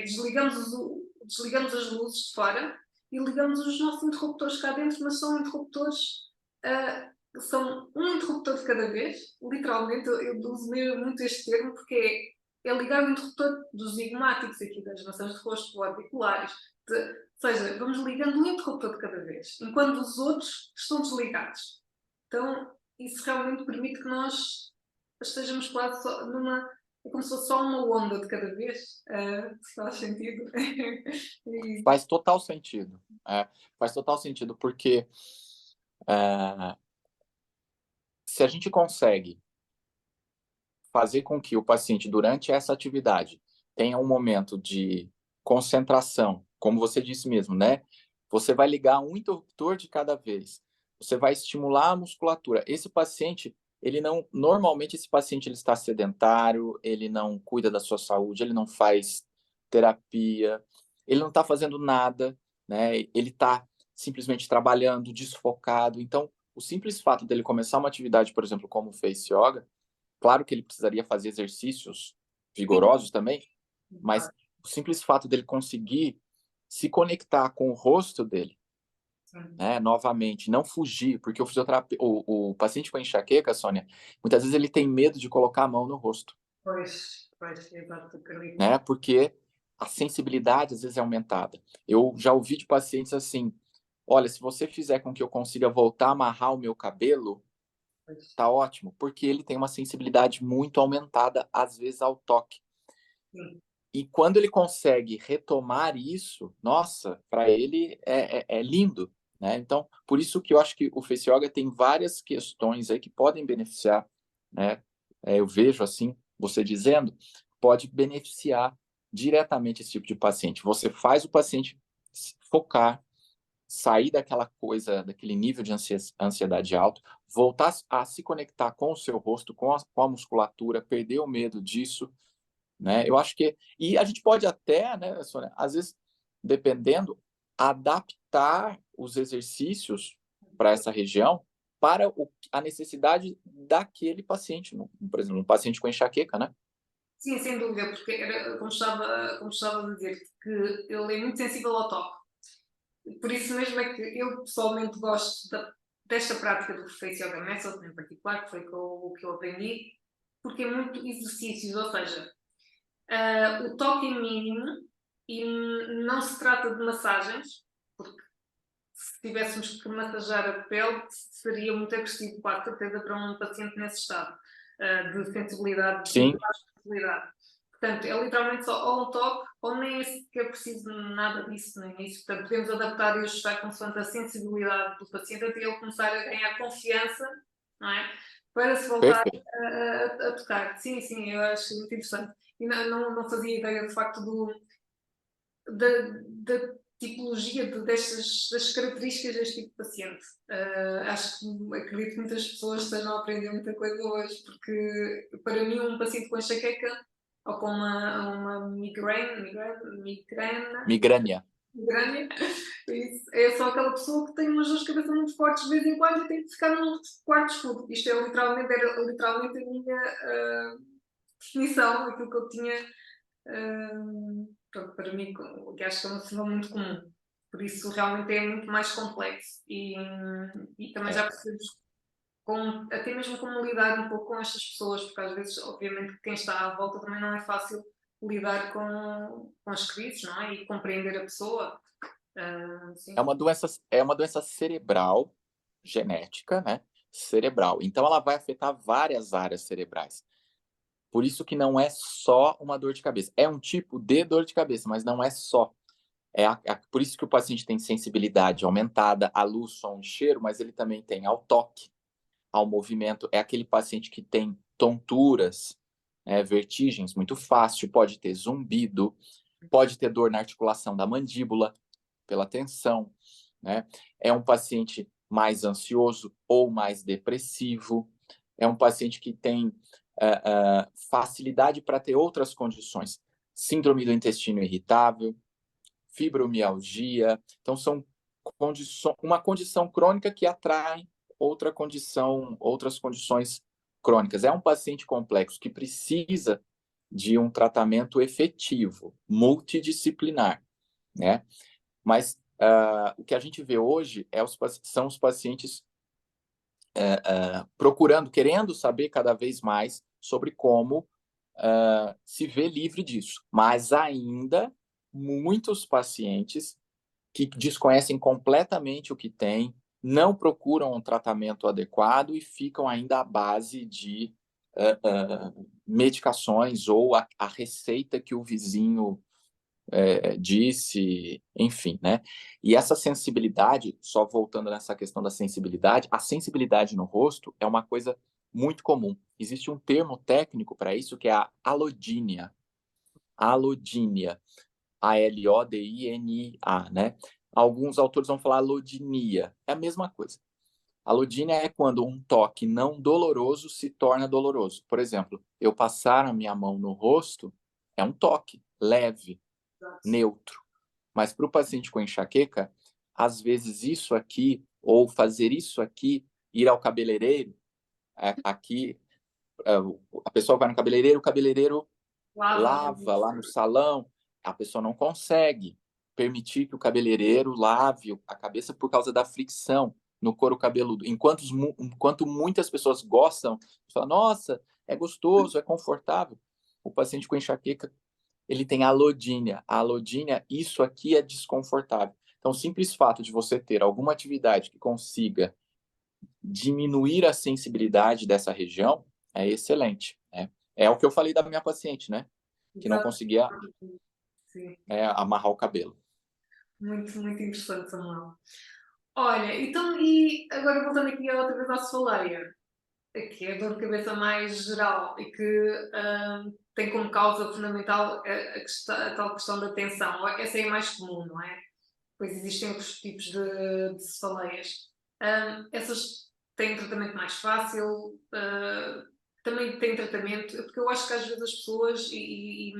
desligamos as luzes de fora e ligamos os nossos interruptores cá dentro, mas são interruptores, são um interruptor de cada vez, literalmente, eu uso mesmo muito este termo porque é ligar o interruptor dos zigmáticos aqui, das maçãs de rosto, auriculares, ou seja, vamos ligando um interruptor de cada vez, enquanto os outros estão desligados. Então, isso realmente permite que nós estejamos quase só numa. É como se fosse só uma onda de cada vez. Se faz sentido. Faz total sentido. Faz total sentido, porque se a gente consegue fazer com que o paciente, durante essa atividade, tenha um momento de concentração, como você disse mesmo, né? Você vai ligar um interruptor de cada vez. Você vai estimular a musculatura. Esse paciente, ele não, normalmente esse paciente ele está sedentário, ele não cuida da sua saúde, ele não faz terapia, ele não está fazendo nada, né? Ele está simplesmente trabalhando, desfocado. Então, o simples fato dele começar uma atividade, por exemplo, como o Face Yoga, claro que ele precisaria fazer exercícios vigorosos também, mas o simples fato dele conseguir se conectar com o rosto dele, né, novamente, não fugir, porque o paciente com enxaqueca, Sônia, muitas vezes ele tem medo de colocar a mão no rosto, Pois, exato, acredito. né, porque a sensibilidade às vezes é aumentada. Eu já ouvi de pacientes assim, olha, se você fizer com que eu consiga voltar a amarrar o meu cabelo, tá ótimo, porque ele tem uma sensibilidade muito aumentada, às vezes, ao toque. Sim. E quando ele consegue retomar isso, nossa, para ele é lindo, né? Então, por isso que eu acho que o Face Yoga tem várias questões aí que podem beneficiar, né? Eu vejo assim, você dizendo, pode beneficiar diretamente esse tipo de paciente. Você faz o paciente focar, sair daquela coisa, daquele nível de ansiedade alto, voltar a se conectar com o seu rosto, com a musculatura, perder o medo disso, né? Eu acho que e a gente pode até, né, Sônia, às vezes, dependendo, adaptar os exercícios para essa região para a necessidade daquele paciente, por exemplo, um paciente com enxaqueca, né? Sim, sem dúvida, porque era, como estava a dizer, que ele é muito sensível ao toque. Por isso mesmo é que eu pessoalmente gosto desta prática do Face Yoga Method, em particular, que foi o que eu aprendi, porque é muito exercícios, ou seja, o toque é mínimo e não se trata de massagens, porque se tivéssemos que massajar a pele, seria muito agressivo, com certeza, para um paciente nesse estado de sensibilidade, de Sim, baixa sensibilidade. Portanto, é literalmente só ou um toque, ou nem é sequer preciso nada disso no início. Portanto, podemos adaptar e ajustar consoante a sensibilidade do paciente até ele começar a ganhar confiança, não é? Para se voltar perfeito. a tocar. Sim, sim, eu acho muito interessante. E não fazia ideia, de facto, da tipologia das características deste tipo de paciente. Acredito que muitas pessoas estejam a aprender muita coisa hoje, porque para mim um paciente com enxaqueca ou com uma Migrânia. migrânia, é só aquela pessoa que tem umas dores de cabeça muito fortes de vez em quando e tem que ficar num quarto escuro. Isto era literalmente a minha definição, aquilo que eu tinha. Pronto, para mim, que acho que é uma decisão muito comum. Por isso, realmente é muito mais complexo. E também já É. percebemos até mesmo como lidar um pouco com estas pessoas, porque às vezes, obviamente, quem está à volta também não é fácil lidar com as crises, não é? E compreender a pessoa. É Sim. uma doença cerebral, genética, né? Cerebral. Então, ela vai afetar várias áreas cerebrais. Por isso que não é só uma dor de cabeça. É um tipo de dor de cabeça, mas não é só. Por isso que o paciente tem sensibilidade aumentada à luz, som e cheiro, mas ele também tem ao toque, ao movimento. É aquele paciente que tem tonturas, vertigens muito fácil, pode ter zumbido, Pode ter dor na articulação da mandíbula, pela tensão, né? É um paciente mais ansioso ou mais depressivo. É um paciente que tem facilidade para ter outras condições. Síndrome do intestino irritável, fibromialgia. Então, são uma condição crônica que atrai outras condições crônicas. É um paciente complexo que precisa de um tratamento efetivo, multidisciplinar, né? Mas o que a gente vê hoje são os pacientes procurando, querendo saber cada vez mais sobre como se ver livre disso. Mas ainda muitos pacientes que desconhecem completamente o que têm, não procuram um tratamento adequado e ficam ainda à base de medicações ou a receita que o vizinho disse, enfim, né? E essa sensibilidade, só voltando nessa questão da sensibilidade, a sensibilidade no rosto é uma coisa muito comum. Existe um termo técnico para isso que é a alodínia. Alodínia. A-L-O-D-I-N-I-A, né? Alguns autores vão falar alodinia. É a mesma coisa. Alodínia é quando um toque não doloroso se torna doloroso. Por exemplo, eu passar a minha mão no rosto é um toque leve, neutro. Mas para o paciente com enxaqueca, às vezes isso aqui, ou fazer isso aqui, ir ao cabeleireiro, aqui, a pessoa vai no cabeleireiro, o cabeleireiro lava lá no salão, a pessoa não consegue permitir que o cabeleireiro lave a cabeça por causa da fricção no couro cabeludo. Enquanto muitas pessoas gostam, falam, nossa, é gostoso, é confortável, o paciente com enxaqueca, ele tem alodínia. A alodínia, isso aqui é desconfortável. Então, o simples fato de você ter alguma atividade que consiga diminuir a sensibilidade dessa região é excelente, né? É o que eu falei da minha paciente, né? Que não conseguia amarrar o cabelo. Muito, muito interessante, Samuel. Olha, então, e agora voltando aqui outra vez à cefaleia, que é a dor de cabeça mais geral e que tem como causa fundamental a tal questão da tensão. Essa é a mais comum, não é? Pois existem outros tipos de cefaleias. Essas têm tratamento mais fácil, também têm tratamento, porque eu acho que às vezes as pessoas, e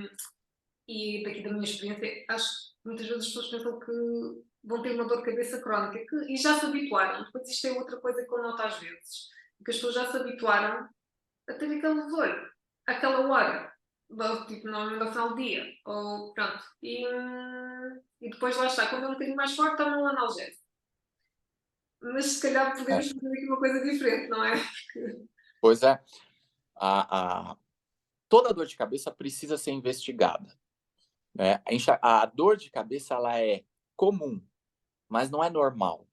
daqui da minha experiência, acho que muitas vezes as pessoas pensam que vão ter uma dor de cabeça crónica e já se habituaram. Depois isto é outra coisa que eu noto às vezes, que as pessoas já se habituaram a ter aquele dor, aquela hora, tipo, normalmente ao final do dia, ou pronto. E depois lá está, quando é um bocadinho mais forte, toma um analgésico. Mas se calhar podemos fazer aqui uma coisa diferente, não é? Pois é. Toda dor de cabeça precisa ser investigada, né? A dor de cabeça ela é comum, mas não é normal.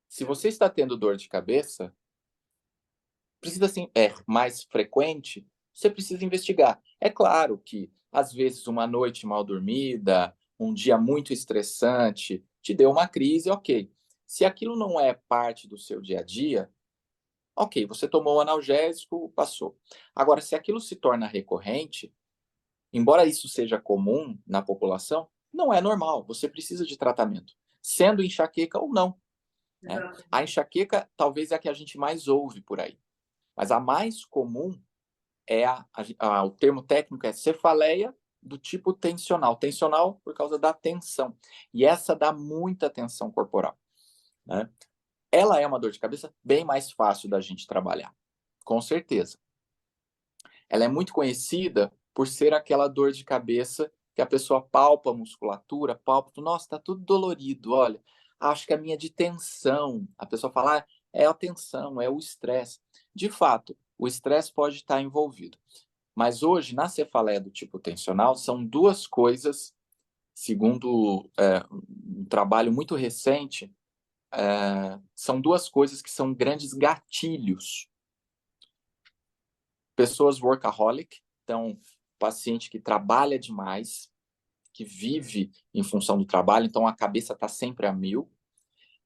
Se você está tendo dor de cabeça, precisa sim, é mais frequente, você precisa investigar. É claro que, às vezes, uma noite mal dormida, um dia muito estressante, te deu uma crise, ok. Se aquilo não é parte do seu dia a dia, ok, você tomou um analgésico, passou. Agora, se aquilo se torna recorrente, embora isso seja comum na população, não é normal, você precisa de tratamento, sendo enxaqueca ou não, né? A enxaqueca talvez é a que a gente mais ouve por aí. Mas a mais comum é o termo técnico é cefaleia do tipo tensional. Tensional por causa da tensão. E essa dá muita tensão corporal, né? Ela é uma dor de cabeça bem mais fácil da gente trabalhar, com certeza. Ela é muito conhecida por ser aquela dor de cabeça que a pessoa palpa a musculatura, palpa, nossa, tá tudo dolorido, olha, acho que a minha é de tensão. A pessoa fala, é a tensão, é o estresse. De fato, o estresse pode estar envolvido. Mas hoje, na cefaleia do tipo tensional, são duas coisas, segundo um trabalho muito recente, são duas coisas que são grandes gatilhos. Pessoas workaholic, então, paciente que trabalha demais, que vive em função do trabalho, então a cabeça está sempre a mil,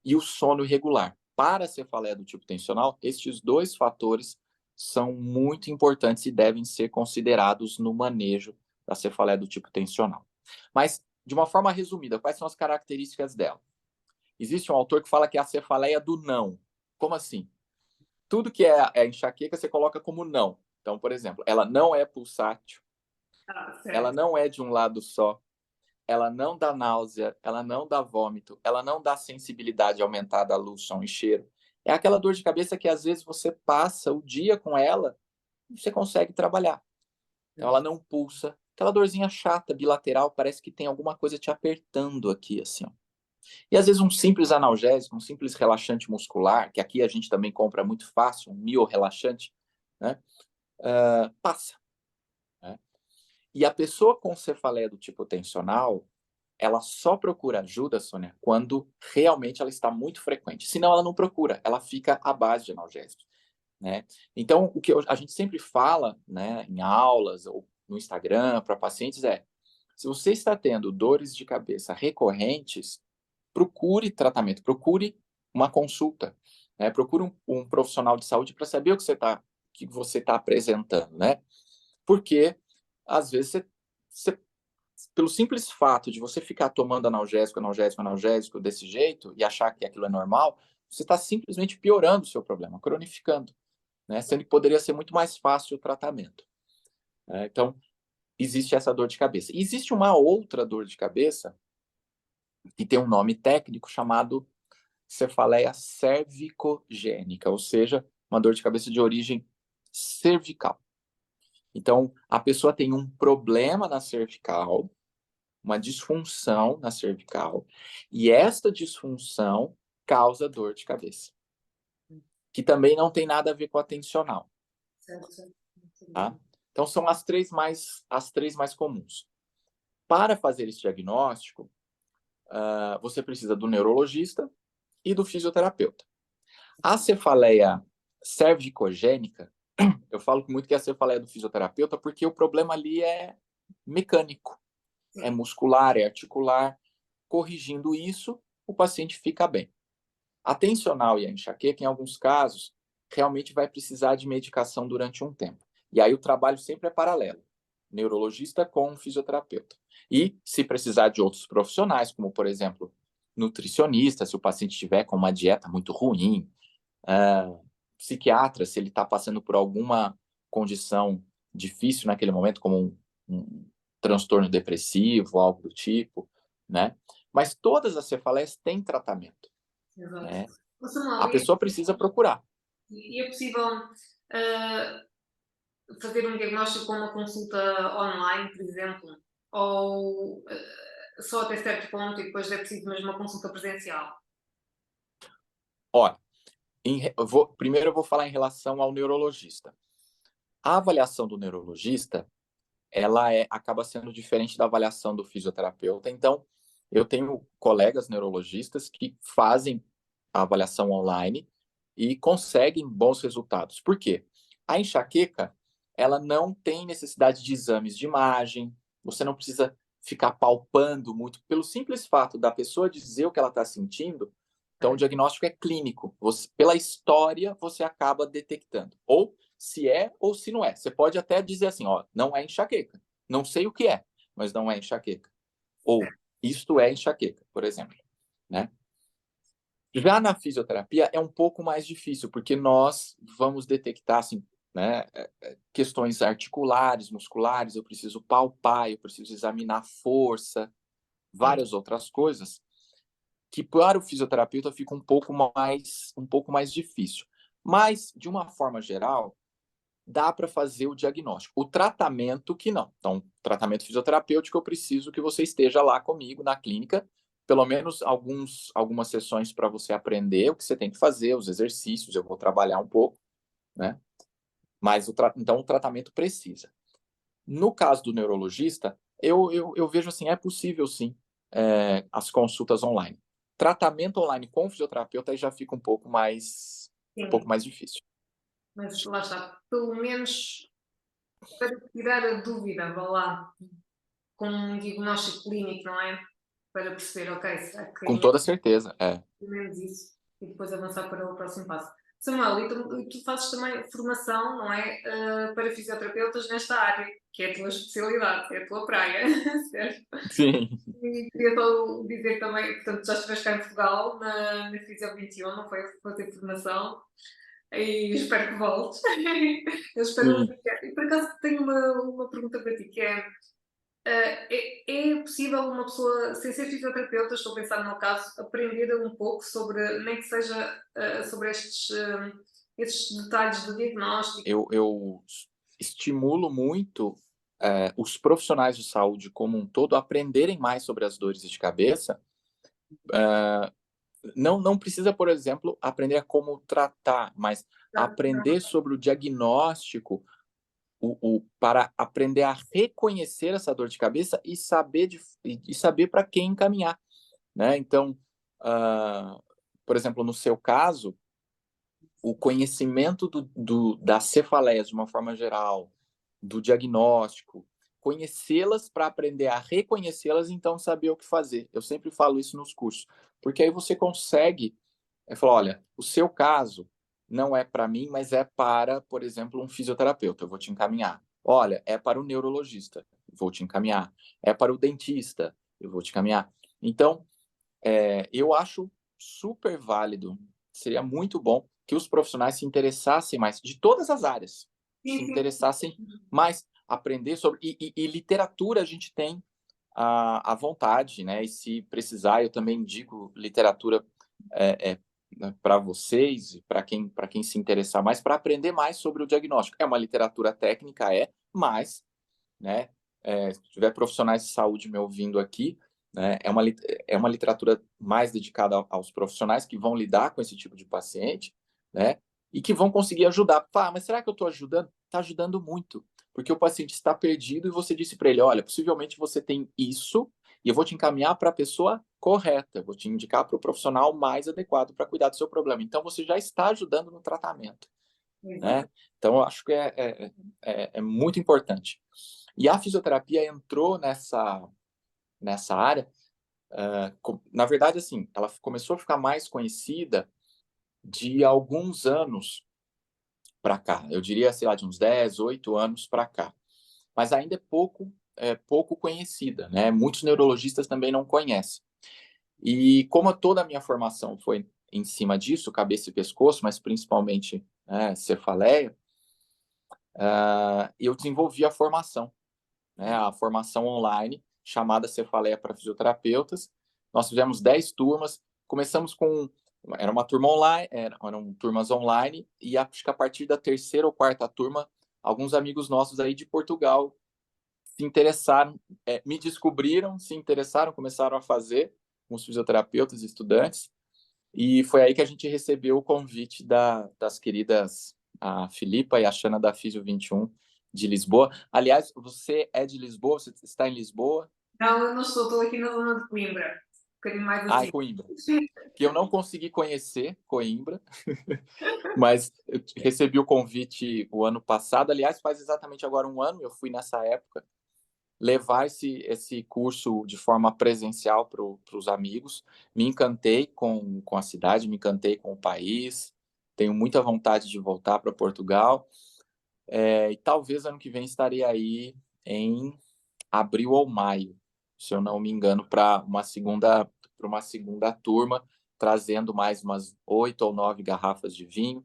e o sono irregular. Para a cefaleia do tipo tensional, estes dois fatores são muito importantes e devem ser considerados no manejo da cefaleia do tipo tensional. Mas, de uma forma resumida, quais são as características dela? Existe um autor que fala que é a cefaleia do não. Como assim? Tudo que é enxaqueca, você coloca como não. Então, por exemplo, ela não é pulsátil, ela Certo. não é de um lado só, ela não dá náusea, ela não dá vômito, ela não dá sensibilidade aumentada à luz, som e cheiro. É aquela dor de cabeça que às vezes você passa o dia com ela e você consegue trabalhar. Então ela não pulsa. Aquela dorzinha chata, bilateral, parece que tem alguma coisa te apertando aqui, assim, ó. E às vezes um simples analgésico, um simples relaxante muscular, que aqui a gente também compra muito fácil, um miorrelaxante, né? Passa. Né? E a pessoa com cefaleia do tipo tensional, ela só procura ajuda, Sônia, quando realmente ela está muito frequente. Senão ela não procura, ela fica à base de analgésicos. Né? Então, o que a gente sempre fala, né, em aulas ou no Instagram para pacientes é: se você está tendo dores de cabeça recorrentes, procure tratamento, procure uma consulta, né? Procure um profissional de saúde para saber o que você está apresentando, né? Porque às vezes pelo simples fato de você ficar tomando analgésico, analgésico, analgésico desse jeito e achar que aquilo é normal, você está simplesmente piorando o seu problema, cronificando, né? Sendo que poderia ser muito mais fácil o tratamento. Né? Então, existe essa dor de cabeça. E existe uma outra dor de cabeça que tem um nome técnico chamado cefaleia cervicogênica, ou seja, uma dor de cabeça de origem cervical. Então, a pessoa tem um problema na cervical, uma disfunção na cervical, e esta disfunção causa dor de cabeça, que também não tem nada a ver com a tensional. Certo. Tá? Então, são as três mais comuns. Para fazer esse diagnóstico, você precisa do neurologista e do fisioterapeuta. A cefaleia cervicogênica, eu falo muito que é a cefaleia do fisioterapeuta porque o problema ali é mecânico, é muscular, é articular. Corrigindo isso, o paciente fica bem. A tensional e a enxaqueca, em alguns casos, realmente vai precisar de medicação durante um tempo. E aí o trabalho sempre é paralelo, neurologista com fisioterapeuta. E se precisar de outros profissionais, como por exemplo, nutricionista, se o paciente estiver com uma dieta muito ruim, psiquiatra, se ele está passando por alguma condição difícil naquele momento, como um transtorno depressivo, algo do tipo, né? Mas todas as cefaleias têm tratamento, Exato. né? Ô, Samuel, A pessoa precisa procurar. e é possível ah, fazer um diagnóstico com uma consulta online, por exemplo? Ou só até certo ponto e depois é preciso mesmo uma consulta presencial? Olha, primeiro eu vou falar em relação ao neurologista. A avaliação do neurologista, acaba sendo diferente da avaliação do fisioterapeuta. Então, eu tenho colegas neurologistas que fazem a avaliação online e conseguem bons resultados. Por quê? A enxaqueca, ela não tem necessidade de exames de imagem, você não precisa ficar palpando muito, pelo simples fato da pessoa dizer o que ela está sentindo. Então, o diagnóstico é clínico. Pela história, você acaba detectando. Ou se é ou se não é. Você pode até dizer assim, ó, não é enxaqueca. Não sei o que é, mas não é enxaqueca. Ou isto é enxaqueca, por exemplo, né? Já na fisioterapia é um pouco mais difícil, porque nós vamos detectar assim, né, questões articulares, musculares, eu preciso palpar, eu preciso examinar força, várias outras coisas, que para o fisioterapeuta fica um pouco mais difícil. Mas, de uma forma geral, dá para fazer o diagnóstico. O tratamento que não. Então, tratamento fisioterapêutico, eu preciso que você esteja lá comigo na clínica, pelo menos algumas sessões para você aprender o que você tem que fazer, os exercícios, eu vou trabalhar um pouco, né? Mas então o tratamento precisa. No caso do neurologista, eu vejo assim, é possível sim, as consultas online. Tratamento online com fisioterapeuta aí já fica um pouco Sim, mais difícil. mas lá está. Pelo menos para tirar a dúvida, vá lá, com um diagnóstico clínico, não é? Para perceber, ok, será que Com é toda certeza, é. pelo menos isso? E depois avançar para o próximo passo. Samuel, e tu fazes também formação, não é? Para fisioterapeutas nesta área, que é a tua especialidade, é a tua praia, certo? Sim, E queria só dizer também, portanto, já estiveste cá em Portugal, na Fisio 21, não foi? Fazer formação, e espero que voltes. Eu espero muito. sim. E por acaso tenho uma pergunta para ti, que é, é possível uma pessoa, sem ser fisioterapeuta, estou a pensar no meu caso, aprender um pouco sobre, nem que seja sobre estes detalhes do diagnóstico? Eu estimulo muito os profissionais de saúde como um todo a aprenderem mais sobre as dores de cabeça. Não precisa, por exemplo, aprender a como tratar, mas aprender sobre o diagnóstico, para aprender a reconhecer essa dor de cabeça e saber para quem encaminhar, né? Então, por exemplo, no seu caso, o conhecimento das cefaleias de uma forma geral, do diagnóstico, conhecê-las para aprender a reconhecê-las, então saber o que fazer. Eu sempre falo isso nos cursos, porque aí você consegue falar, olha, o seu caso não é para mim, mas é para, por exemplo, um fisioterapeuta, eu vou te encaminhar. Olha, é para o neurologista, vou te encaminhar. É para o dentista, eu vou te encaminhar. Então, eu acho super válido, seria muito bom que os profissionais se interessassem mais, de todas as áreas, se Sim, sim. interessassem mais, aprender sobre. E literatura a gente tem à vontade, né? E se precisar, eu também indico literatura para vocês, para quem se interessar mais, para aprender mais sobre o diagnóstico. É uma literatura técnica, mas, né? Se tiver profissionais de saúde me ouvindo aqui, né, é uma literatura mais dedicada aos profissionais que vão lidar com esse tipo de paciente, né, e que vão conseguir ajudar. Mas será que eu estou ajudando? Está ajudando muito, porque o paciente está perdido e você disse para ele, olha, possivelmente você tem isso e eu vou te encaminhar para a pessoa correta, eu vou te indicar para o profissional mais adequado para cuidar do seu problema. Então, você já está ajudando no tratamento, Exato. né? Então, eu acho que é muito importante. E a fisioterapia entrou nessa área, na verdade, assim, ela começou a ficar mais conhecida de alguns anos para cá. Eu diria, sei lá, de uns 10, 8 anos para cá. Mas ainda é pouco conhecida, né? Muitos neurologistas também não conhecem. E como toda a minha formação foi em cima disso, cabeça e pescoço, mas principalmente cefaleia, eu desenvolvi a formação online, chamada Cefaleia para Fisioterapeutas. Nós fizemos 10 turmas, começamos com. Era uma turma online, eram turmas online, e acho que a partir da terceira ou quarta turma, alguns amigos nossos aí de Portugal se interessaram, me descobriram, se interessaram, começaram a fazer com os fisioterapeutas e estudantes, e foi aí que a gente recebeu o convite das queridas a Filipa e a Xana da Físio 21 de Lisboa. Aliás, você é de Lisboa? Você está em Lisboa? Não, eu não estou aqui na zona de Coimbra, um bocadinho mais Ah, é assim. Coimbra. Que eu não consegui conhecer Coimbra, mas eu recebi o convite o ano passado. Aliás, faz exatamente agora um ano, eu fui nessa época, levar esse curso de forma presencial para os amigos. Me encantei com a cidade, me encantei com o país, tenho muita vontade de voltar para Portugal. E talvez ano que vem estarei aí em abril ou maio, se eu não me engano, para uma segunda turma, trazendo mais umas 8 ou 9 garrafas de vinho,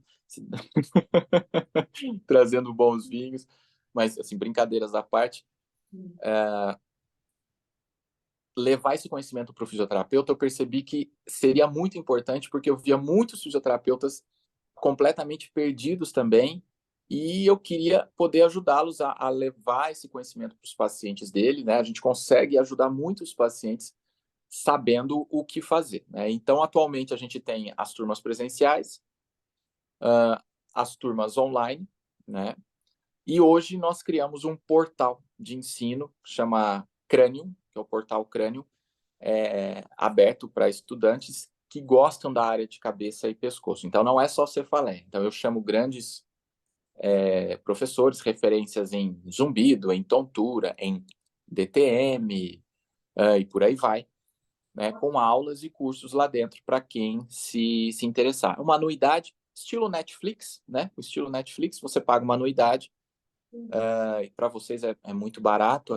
trazendo bons vinhos, mas assim, brincadeiras à parte, levar esse conhecimento para o fisioterapeuta, eu percebi que seria muito importante, porque eu via muitos fisioterapeutas completamente perdidos também, e eu queria poder ajudá-los a levar esse conhecimento para os pacientes dele, né? A gente consegue ajudar muitos pacientes sabendo o que fazer, né? Então, atualmente, a gente tem as turmas presenciais, as turmas online, né? E hoje nós criamos um portal de ensino, que chama Cranium, que é o portal Cranium, aberto para estudantes que gostam da área de cabeça e pescoço. Então, não é só cefaleia. Então, eu chamo grandes professores, referências em zumbido, em tontura, em DTM, e por aí vai, né, com aulas e cursos lá dentro para quem se interessar. Uma anuidade, estilo Netflix, né? O estilo Netflix, você paga uma anuidade, para vocês é muito barato.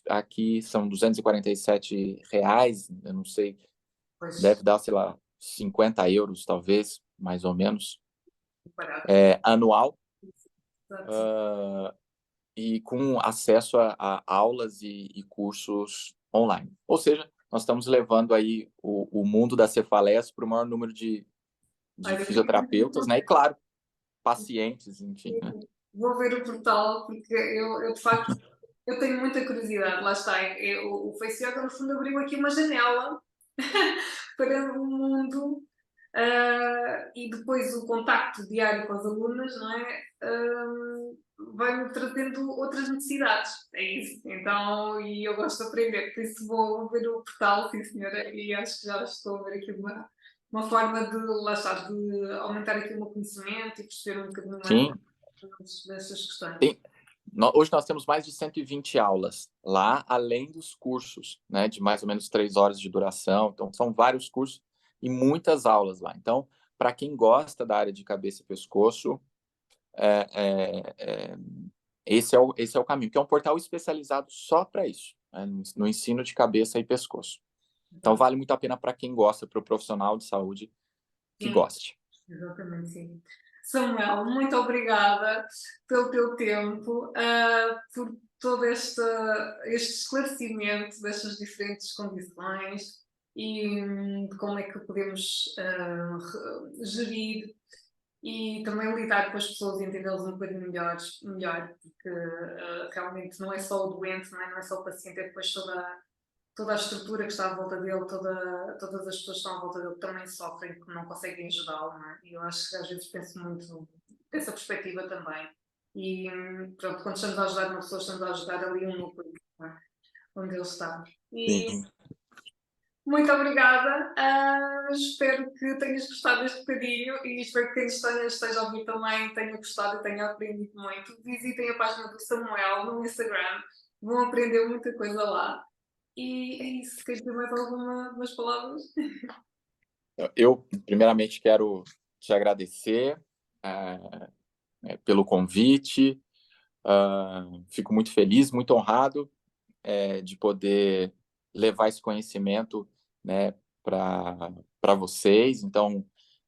Aqui são R$ 247, eu não sei, Pois, deve dar, sei lá, 50 euros, talvez, mais ou menos, barato. anual, Exato. e com acesso a aulas e cursos online. Ou seja, nós estamos levando aí o mundo das cefaleias para o maior número de Olha, fisioterapeutas, né? E, claro, pacientes, enfim, né? vou ver o portal porque eu de facto eu tenho muita curiosidade, lá está. O Face Yoga, no fundo, abriu aqui uma janela para o mundo, e depois o contacto diário com as alunas, não é? Vai-me trazendo outras necessidades. É isso. Então, e eu gosto de aprender, por isso vou ver o portal, sim, senhora, e acho que já estou a ver aqui uma forma de, lá está, de aumentar aqui o meu conhecimento e perceber um bocadinho mais Sim, dessas questões. tem, hoje nós temos mais de 120 aulas lá, além dos cursos, né, de mais ou menos 3 horas de duração. Então, são vários cursos e muitas aulas lá. Então, para quem gosta da área de cabeça e pescoço, é, é, é, esse é o caminho, que é um portal especializado só para isso, né, no ensino de cabeça e pescoço. Então, vale muito a pena para quem gosta, para o profissional de saúde que Sim. goste. Exatamente, sim. Samuel, muito obrigada pelo teu tempo, por todo este esclarecimento destas diferentes condições e de como é que podemos gerir e também lidar com as pessoas e entendê-las um bocadinho melhor, porque realmente não é só o doente, não é só o paciente, é depois toda a estrutura que está à volta dele, todas as pessoas que estão à volta dele também sofrem, que não conseguem ajudá-lo, não é? E eu acho que às vezes penso muito dessa perspectiva também. E pronto, quando estamos a ajudar uma pessoa, estamos a ajudar ali um núcleo, não é? Onde ele está. E Sim, muito obrigada, espero que tenhas gostado deste bocadinho e espero que quem esteja a ouvir também tenha gostado e tenha aprendido muito. Visitem a página do Samuel no Instagram, vão aprender muita coisa lá. E é isso. Queres dizer mais algumas palavras? eu primeiramente quero te agradecer pelo convite. Fico muito feliz, muito honrado de poder levar esse conhecimento, né, para vocês. Então,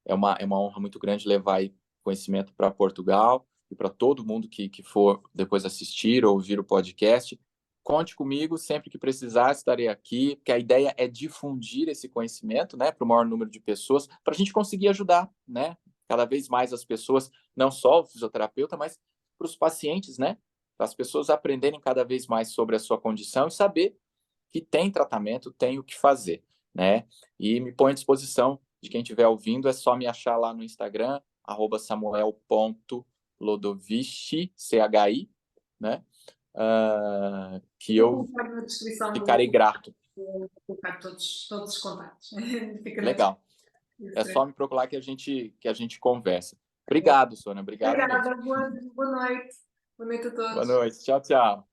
é uma honra muito grande levar conhecimento para Portugal e para todo mundo que for depois assistir ou ouvir o podcast. Conte comigo, sempre que precisar, estarei aqui, porque a ideia é difundir esse conhecimento, né, para o maior número de pessoas, para a gente conseguir ajudar, né, cada vez mais as pessoas, não só o fisioterapeuta, mas para os pacientes, né, para as pessoas aprenderem cada vez mais sobre a sua condição e saber que tem tratamento, tem o que fazer, né? E me põe à disposição de quem estiver ouvindo, é só me achar lá no Instagram, @samuel.lodovici, CHI, né? Que Vou eu colocar na descrição ficarei grato. vou colocar todos os contatos. Fica na Legal. É descrição. só me procurar que a gente conversa. Obrigado, Sônia. Obrigado mesmo. Obrigada, boa noite. Boa noite a Boa todos. noite. Tchau, tchau.